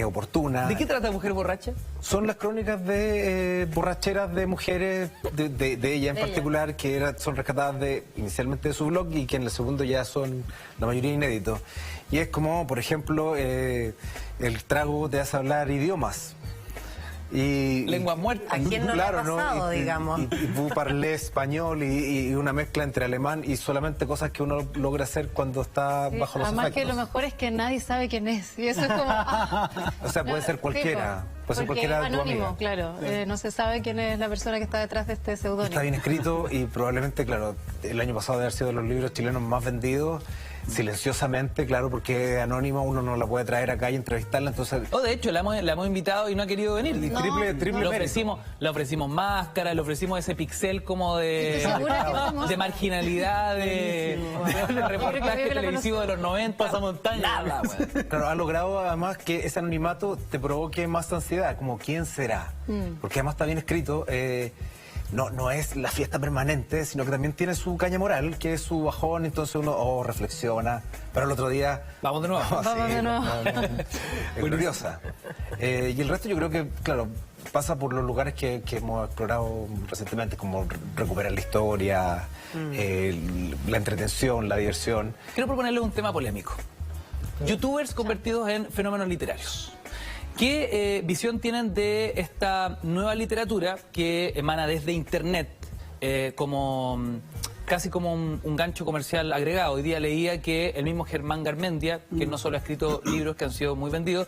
oportuna. ¿De qué trata Mujer Borracha? Son las crónicas de borracheras de mujeres, de ella en particular, que son rescatadas inicialmente de su blog y que en el segundo ya son la mayoría inéditos. Y es como, por ejemplo, el trago te hace hablar idiomas. Lengua muerta. ¿A quién no le ha pasado, digamos? Y vous parlez español y una mezcla entre alemán y solamente cosas que uno logra hacer cuando está bajo los además efectos. que lo mejor es que nadie sabe quién es. Y eso es como... O sea, puede ser cualquiera. Puede ser cualquiera de tu anónimo, amiga. claro. No se sabe quién es la persona que está detrás de este seudónimo. Está bien escrito y probablemente, claro, el año pasado debe haber sido de los libros chilenos más vendidos. Silenciosamente, claro, porque es anónima, uno no la puede traer acá y entrevistarla, entonces... De hecho, la hemos invitado y no ha querido venir. Triple le ofrecimos máscara, le ofrecimos ese pixel como de marginalidad, de reportaje televisivo de los 90. Pasamontaña. Nada, claro, ha logrado además que ese anonimato te provoque más ansiedad, como ¿quién será? Porque además está bien escrito. No es la fiesta permanente, sino que también tiene su caña moral, que es su bajón, entonces uno reflexiona, pero el otro día... Vamos de nuevo. Es gloriosa. Y el resto yo creo que, claro, pasa por los lugares que hemos explorado recientemente, como recuperar la historia, la entretención, la diversión. Quiero proponerle un tema polémico. Youtubers convertidos en fenómenos literarios. ¿Qué visión tienen de esta nueva literatura que emana desde Internet casi como un gancho comercial agregado? Hoy día leía que el mismo Germán Garmendia, que no solo ha escrito libros que han sido muy vendidos,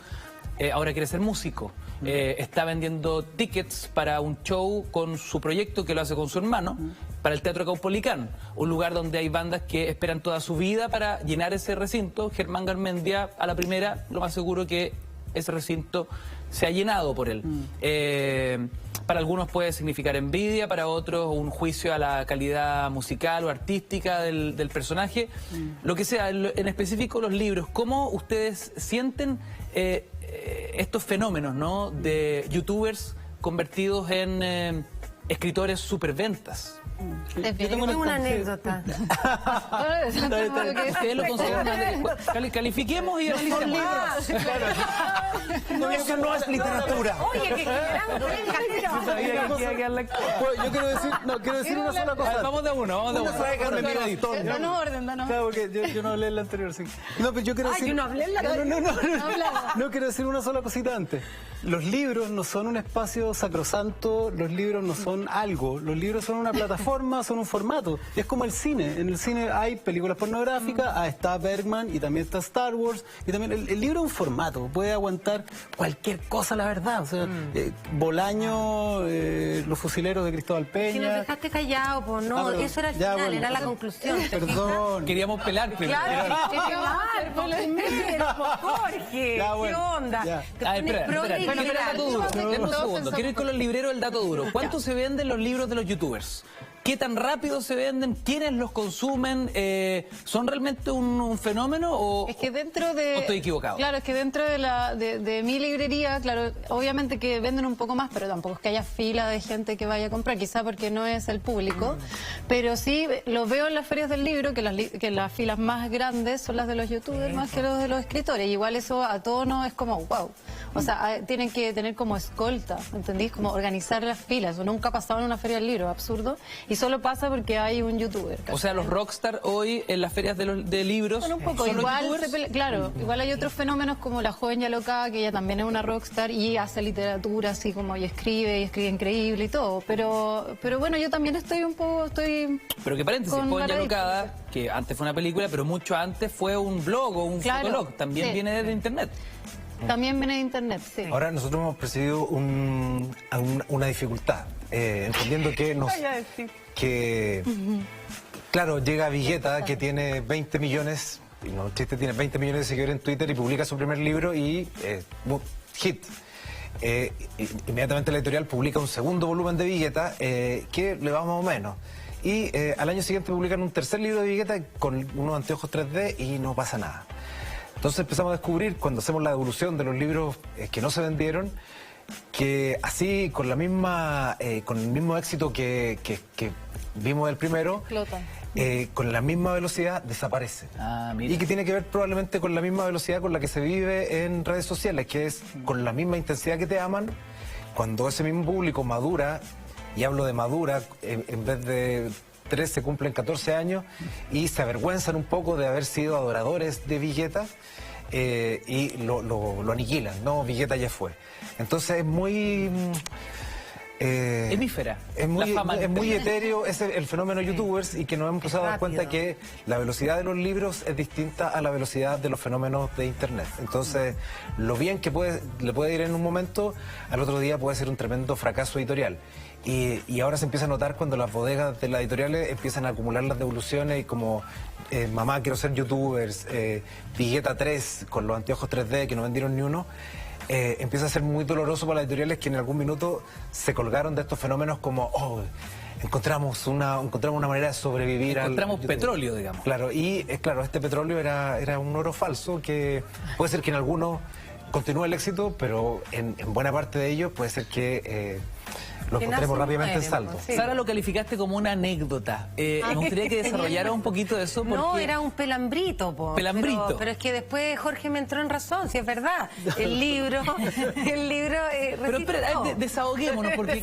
ahora quiere ser músico. Está vendiendo tickets para un show con su proyecto, que lo hace con su hermano, para el Teatro Caupolicán, un lugar donde hay bandas que esperan toda su vida para llenar ese recinto. Germán Garmendia, a la primera, lo más seguro que ese recinto se ha llenado por él. Para algunos puede significar envidia, para otros un juicio a la calidad musical o artística del personaje. Lo que sea, en específico los libros, ¿cómo ustedes sienten estos fenómenos, ¿no?, de youtubers convertidos en escritores superventas? Yo tengo una anécdota. Ustedes lo consideran. Califiquemos y analizamos. No, eso no es literatura. Oye, que Yo quiero decir una sola cosa. Vamos de uno. Danos orden. Claro, porque yo no hablé en la anterior. Sí. No, pero yo quiero decir... yo no hablé en la anterior. No, quiero decir una sola cosita antes. Los libros no son un espacio sacrosanto, los libros no son algo. Los libros son una plataforma, son un formato. Es como el cine. En el cine hay películas pornográficas, está Bergman y también está Star Wars. Y también el libro es un formato, puede aguantar cualquier cosa, la verdad. O sea, Bolaño, Los fusileros de Cristóbal Peña. Si nos dejaste callado, pues no, pero, eso era el final, bueno, era la conclusión. Perdón. Queríamos pelar primero. Claro, Jorge, ¿qué onda? Espera, el dato duro. Denme un segundo. Quiero ir con los libreros del dato duro. ¿Cuánto se venden los libros de los youtubers? ¿Qué tan rápido se venden? ¿Quiénes los consumen? ¿Son realmente un fenómeno o, es que dentro de, o estoy equivocado? Claro, es que dentro de mi librería, claro, obviamente que venden un poco más, pero tampoco es que haya fila de gente que vaya a comprar, quizá porque no es el público. Pero sí, lo veo en las ferias del libro, que las filas más grandes son las de los youtubers más que los de los escritores. Igual eso a todos nos es como, wow. O sea, tienen que tener como escolta, ¿entendís? Como organizar las filas. Eso nunca ha pasado en una feria del libro, absurdo. Y solo pasa porque hay un youtuber. ¿Cachai? O sea, los rockstar hoy en las ferias de libros. Bueno, un poco. Igual, claro, igual hay otros fenómenos como la joven Yaloca, que ella también es una rockstar y hace literatura así como y escribe increíble y todo. Pero bueno, yo también estoy un poco, Pero que paréntesis, joven Yalocada, que antes fue una película, pero mucho antes fue un blog o un fotolog. También viene desde internet. También viene de internet, sí. Ahora nosotros hemos percibido una dificultad, entendiendo que claro, llega Villeta, que tiene 20 millones, y no chiste, tiene 20 millones de seguidores en Twitter y publica su primer libro y hit. Inmediatamente la editorial publica un segundo volumen de Villeta, que le va más o menos. Y al año siguiente publican un tercer libro de Villeta con unos anteojos 3D y no pasa nada. Entonces empezamos a descubrir, cuando hacemos la devolución de los libros que no se vendieron, que así, con el mismo éxito que vimos del primero, con la misma velocidad desaparece. Y que tiene que ver probablemente con la misma velocidad con la que se vive en redes sociales, que es con la misma intensidad que te aman, cuando ese mismo público madura, y hablo de madura, en vez de 13 cumplen 14 años y se avergüenzan un poco de haber sido adoradores de Villeta y lo aniquilan. No, Villeta ya fue. Entonces es muy... hemífera. Es muy etéreo el fenómeno youtubers y que nos hemos empezado a dar cuenta que la velocidad de los libros es distinta a la velocidad de los fenómenos de internet. Entonces, lo bien que le puede ir en un momento, al otro día puede ser un tremendo fracaso editorial. Y ahora se empieza a notar cuando las bodegas de las editoriales empiezan a acumular las devoluciones y como mamá, quiero ser youtubers, Villeta 3 con los anteojos 3D que no vendieron ni uno. Empieza a ser muy doloroso para las editoriales que en algún minuto se colgaron de estos fenómenos como, encontramos una manera de sobrevivir. Encontramos petróleo, digamos. Claro, y claro, este petróleo era un oro falso que puede ser que en algunos continúe el éxito, pero en buena parte de ellos puede ser que... lo encontremos rápidamente en salto. Sí. Sara, lo calificaste como una anécdota. Me gustaría que desarrollara un poquito eso. Porque... No, era un pelambrito, po. Pelambrito. Pero es que después Jorge me entró en razón, si es verdad. El libro pero espera, desahoguémonos, porque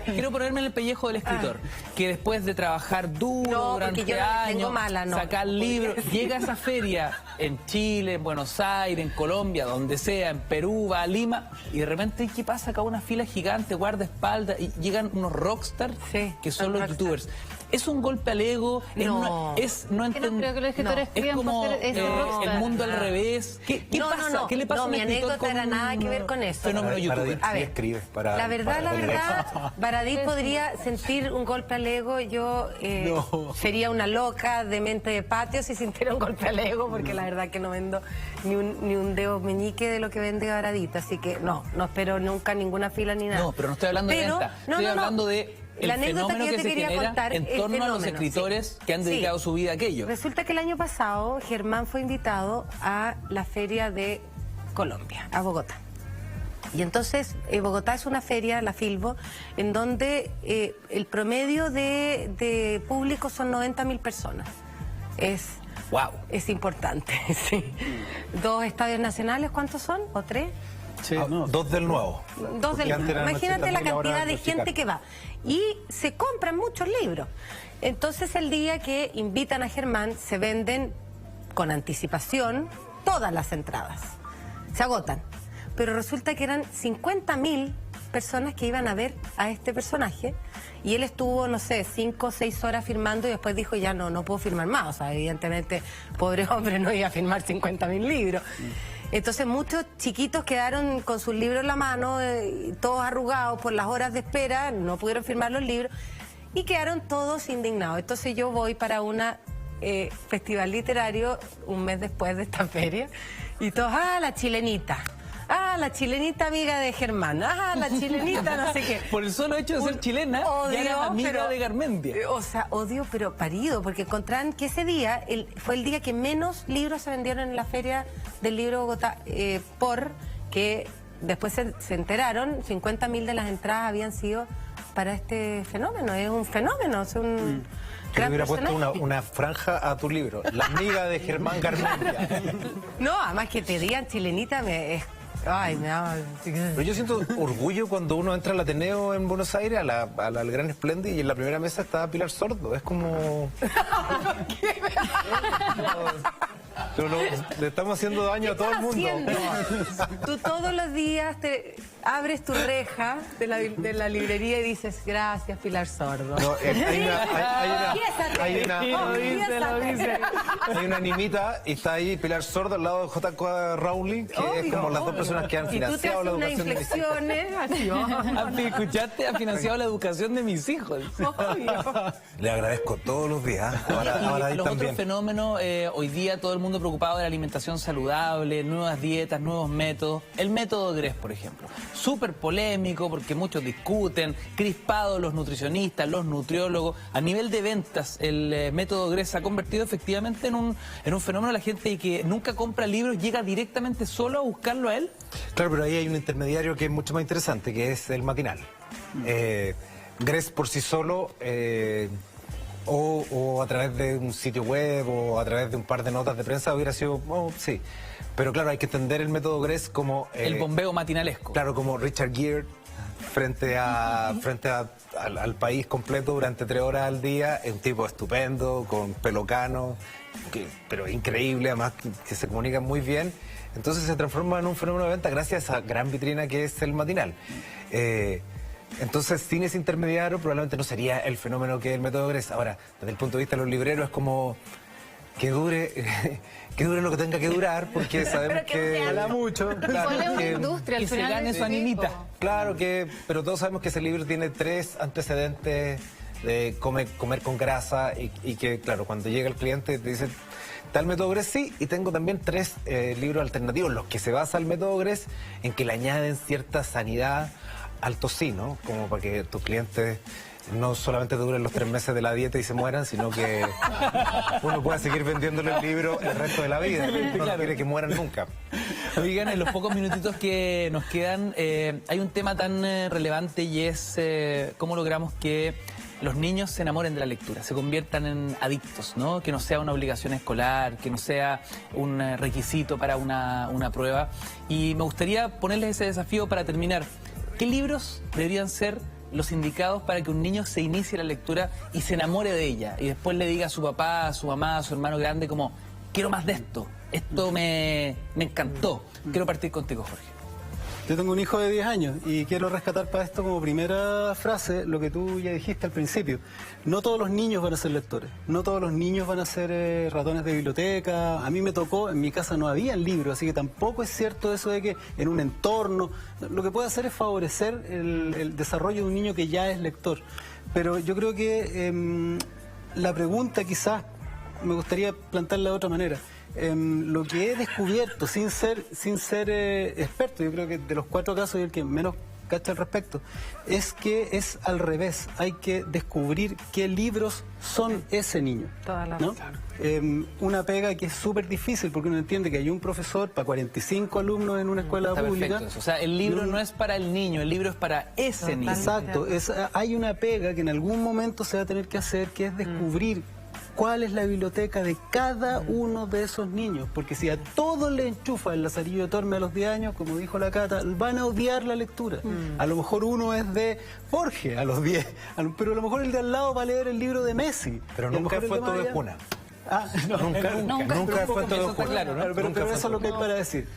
quiero ponerme en el pellejo del escritor. Que después de trabajar duro durante años, sacar libros, llega a esa feria en Chile, en Buenos Aires, en Colombia, donde sea, en Perú, va a Lima, y de repente, ¿qué pasa? Acá una fila gigante, guardaespaldas, y llegan unos rockstars que son los youtubers. ¿Es un golpe al ego? No. No creo que los escritores es escriban como por ser el mundo al revés. ¿Qué pasa? ¿Qué le pasa a un mi escritor anécdota era nada que ver con eso. Fenómeno youtuber. A ver, escribe la verdad, Baradit podría sentir un golpe al ego. Yo sería una loca de mente de patio si sintiera un golpe al ego, porque la verdad que no vendo ni un dedo meñique de lo que vende Baradit. Así que no espero nunca ninguna fila ni nada. No, pero no estoy hablando de venta. Estoy hablando de la anécdota que yo te quería contar en torno a los escritores que han dedicado su vida a aquello. Resulta que el año pasado Germán fue invitado a la feria de Colombia, a Bogotá. Y entonces Bogotá es una feria, la Filbo, en donde el promedio de público son 90.000 personas. Es importante, sí. 2 estadios nacionales, ¿cuántos son? ¿O 3? Sí, 2 del nuevo. Imagínate la cantidad de gente que va. Y se compran muchos libros. Entonces el día que invitan a Germán se venden con anticipación todas las entradas. Se agotan. Pero resulta que eran 50.000 personas que iban a ver a este personaje y él estuvo, no sé, 5 o 6 horas firmando y después dijo ya no puedo firmar más. O sea, evidentemente, pobre hombre no iba a firmar 50.000 libros. Entonces muchos chiquitos quedaron con sus libros en la mano, todos arrugados por las horas de espera, no pudieron firmar los libros y quedaron todos indignados. Entonces yo voy para una festival literario un mes después de esta feria y todos, la chilenita. La chilenita amiga de Germán. La chilenita no sé qué. Por el solo hecho de ser chilena, ya era amiga de Garmendia. O sea, odio pero parido, porque encontraron que ese día fue el día que menos libros se vendieron en la feria del libro de Bogotá, porque después se enteraron, 50.000 de las entradas habían sido para este fenómeno. Es un fenómeno, es un... Yo hubiera puesto una franja a tu libro, La amiga de Germán Garmendia. No, además que te digan chilenita me da... Pero yo siento orgullo cuando uno entra al Ateneo en Buenos Aires, al Gran Esplendid, y en la primera mesa está Pilar Sordo. Es como... le estamos haciendo daño a todo el mundo. Tú todos los días te abres tu reja de la librería y dices, gracias, Pilar Sordo. No, hay una animita y está ahí Pilar Sordo al lado de J.K. Rowling, que es como las dos personas que han financiado la educación de mis hijos. ¿Escuchaste? Ha financiado la educación de mis hijos. Le agradezco todos los días. Ahora los otros fenómenos, hoy día todo el mundo preocupado de la alimentación saludable, nuevas dietas, nuevos métodos. El método Gress, por ejemplo. Súper polémico porque muchos discuten, crispados los nutricionistas, los nutriólogos. A nivel de ventas, el método Gress se ha convertido efectivamente en un fenómeno. La gente que nunca compra libros llega directamente solo a buscarlo a él. Claro, pero ahí hay un intermediario que es mucho más interesante, que es el matinal. Gress por sí solo... O a través de un sitio web o a través de un par de notas de prensa hubiera sido, sí. Pero claro, hay que entender el método Gress como... el bombeo matinalesco. Claro, como Richard Gere frente al país completo durante 3 horas al día. Es un tipo estupendo, con pelo cano, pero increíble, además que se comunica muy bien. Entonces se transforma en un fenómeno de venta gracias a esa gran vitrina que es el matinal. Entonces, sin ese intermediario probablemente no sería el fenómeno que es el método Gress. Ahora, desde el punto de vista de los libreros es como que dure lo que tenga que durar, porque sabemos que habla mucho. Claro, es una industria, al que se final gane su animita. Claro pero todos sabemos que ese libro tiene 3 antecedentes de comer con grasa y que, claro, cuando llega el cliente te dice... Tal método Gress sí, y tengo también 3 libros alternativos, los que se basa el método Gress en que le añaden cierta sanidad al tocino, como para que tus clientes no solamente duren los 3 meses de la dieta y se mueran, sino que uno pueda seguir vendiéndole el libro el resto de la vida. No quiere que mueran nunca. Oigan, en los pocos minutitos que nos quedan, hay un tema tan relevante y es cómo logramos que los niños se enamoren de la lectura, se conviertan en adictos, ¿no? Que no sea una obligación escolar, que no sea un requisito para una prueba. Y me gustaría ponerles ese desafío para terminar. ¿Qué libros deberían ser los indicados para que un niño se inicie la lectura y se enamore de ella? Y después le diga a su papá, a su mamá, a su hermano grande como, quiero más de esto, esto me encantó. Quiero partir contigo, Jorge. Yo tengo un hijo de 10 años y quiero rescatar para esto como primera frase lo que tú ya dijiste al principio. No todos los niños van a ser lectores, no todos los niños van a ser ratones de biblioteca. A mí me tocó, en mi casa no había libros, así que tampoco es cierto eso de que en un entorno... Lo que puede hacer es favorecer el desarrollo de un niño que ya es lector. Pero yo creo que la pregunta quizás me gustaría plantearla de otra manera. Lo que he descubierto sin ser experto, yo creo que de los 4 casos soy el que menos cacha al respecto, es que es al revés. Hay que descubrir qué libros son ese niño, ¿no? Una pega que es súper difícil porque uno entiende que hay un profesor para 45 alumnos en una escuela pública. Perfecto. O sea, el libro no es para el niño, el libro es para ese niño. Exacto. Hay una pega que en algún momento se va a tener que hacer, que es descubrir cuál es la biblioteca de cada uno de esos niños, porque si a todos le enchufa el Lazarillo de Tormes a los 10 años, como dijo la Cata, van a odiar la lectura. A lo mejor uno es de Borges a los 10, pero a lo mejor el de al lado va a leer el libro de Messi. Pero nunca fue todo de cuna. Nunca fue todo está claro, ¿no? Pero eso es lo que hay para decir.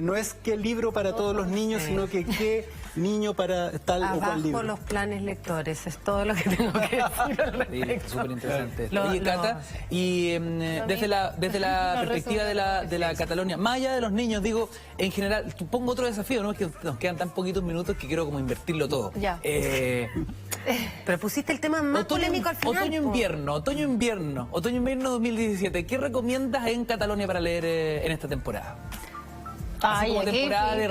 No es qué libro para todos los niños, sino que qué niño para tal o cual libro. Abajo los planes lectores, es todo lo que tengo que decir. Súper interesante. Oye, Cata, y desde la perspectiva de la Cataluña, más allá de los niños, digo, en general, pongo otro desafío, ¿no? Es que nos quedan tan poquitos minutos que quiero como invertirlo todo. Ya. Pero pusiste el tema más polémico al final. Otoño-invierno 2017. ¿Qué recomiendas en Cataluña para leer en esta temporada? Así como temporada de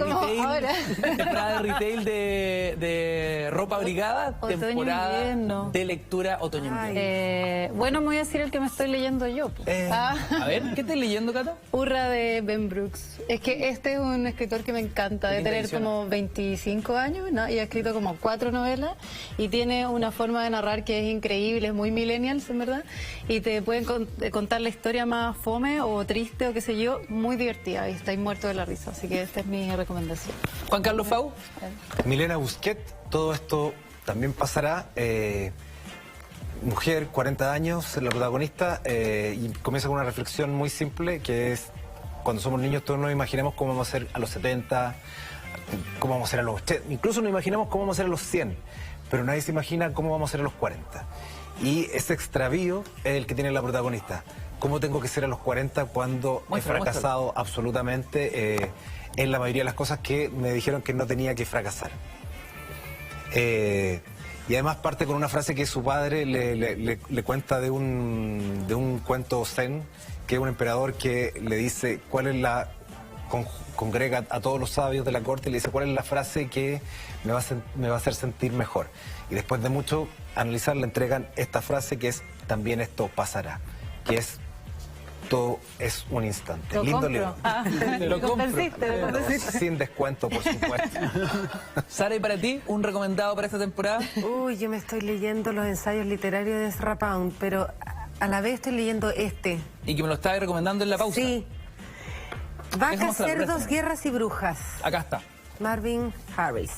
retail de ropa abrigada, temporada de lectura otoño-invierno. Bueno, me voy a decir el que me estoy leyendo yo. A ver, ¿qué estás leyendo, Cata? Hurra de Ben Brooks. Es que este es un escritor que me encanta, de tener como 25 años, ¿no? Y ha escrito como 4 novelas y tiene una forma de narrar que es increíble, es muy millennials, en verdad, y te pueden contar la historia más fome o triste o qué sé yo, muy divertida y estáis muerto de la risa. Así que esta es mi recomendación. Juan Carlos Fau. Milena Busquet, todo esto también pasará. Mujer, 40 años, la protagonista, y comienza con una reflexión muy simple, que es, cuando somos niños todos nos imaginamos cómo vamos a ser a los 70, cómo vamos a ser a los 80, incluso nos imaginamos cómo vamos a ser a los 100, pero nadie se imagina cómo vamos a ser a los 40. Y ese extravío es el que tiene la protagonista. ¿Cómo tengo que ser a los 40 cuando he fracasado absolutamente en la mayoría de las cosas que me dijeron que no tenía que fracasar? Y además parte con una frase que su padre le cuenta de un cuento zen, que es un emperador que le dice cuál es la... congrega a todos los sabios de la corte y le dice cuál es la frase que me va a hacer sentir mejor. Y después de mucho analizar le entregan esta frase que es: también esto pasará, que es: todo es un instante. Lindo libro. Lo convenciste. Sin descuento, por supuesto. Sara, ¿y para ti un recomendado para esta temporada? Uy, yo me estoy leyendo los ensayos literarios de Ezra Pound, pero a la vez estoy leyendo este. ¿Y que me lo estaba recomendando en la pausa? Sí. Vacas, cerdos, guerras y brujas. Acá está. Marvin Harris.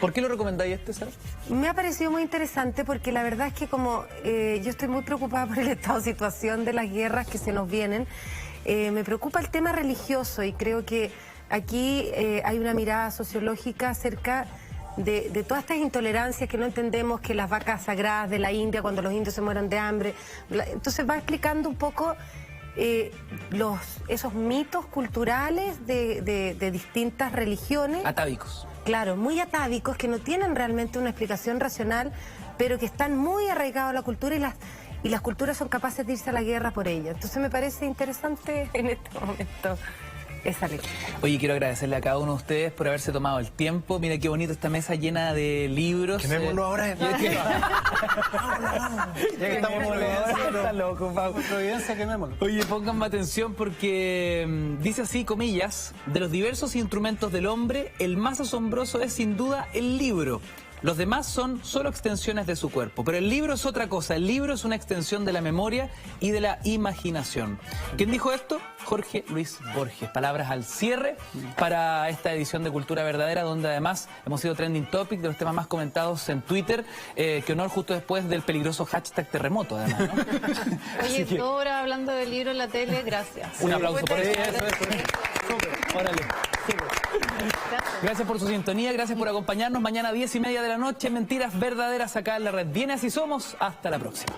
¿Por qué lo recomendáis Sara? Me ha parecido muy interesante porque la verdad es que como yo estoy muy preocupada por el estado de situación de las guerras que se nos vienen, me preocupa el tema religioso y creo que aquí hay una mirada sociológica acerca de todas estas intolerancias que no entendemos, que las vacas sagradas de la India cuando los indios se mueren de hambre. Entonces va explicando un poco esos mitos culturales de distintas religiones. Atávicos. Claro, muy atávicos, que no tienen realmente una explicación racional, pero que están muy arraigados a la cultura y las culturas son capaces de irse a la guerra por ella. Entonces me parece interesante en este momento esa lectura. Oye, quiero agradecerle a cada uno de ustedes por haberse tomado el tiempo. Mira qué bonito esta mesa llena de libros. Quemémoslo ahora. Ya que estamos está loco, Providencia, quemémoslo. Oye, pónganme atención porque dice así, comillas: de los diversos instrumentos del hombre, el más asombroso es sin duda el libro. Los demás son solo extensiones de su cuerpo, pero el libro es otra cosa. El libro es una extensión de la memoria y de la imaginación. ¿Quién dijo esto? Jorge Luis Borges. Palabras al cierre para esta edición de Cultura Verdadera, donde además hemos sido trending topic de los temas más comentados en Twitter, que honor justo después del peligroso hashtag terremoto, además, ¿no? Oye, 2 horas hablando del libro en la tele, gracias. Un aplauso por eso. Súper. Órale. Gracias por su sintonía, gracias por acompañarnos. Mañana 10:30 de la noche, Mentiras Verdaderas acá en la red. Viene Así Somos. Hasta la próxima.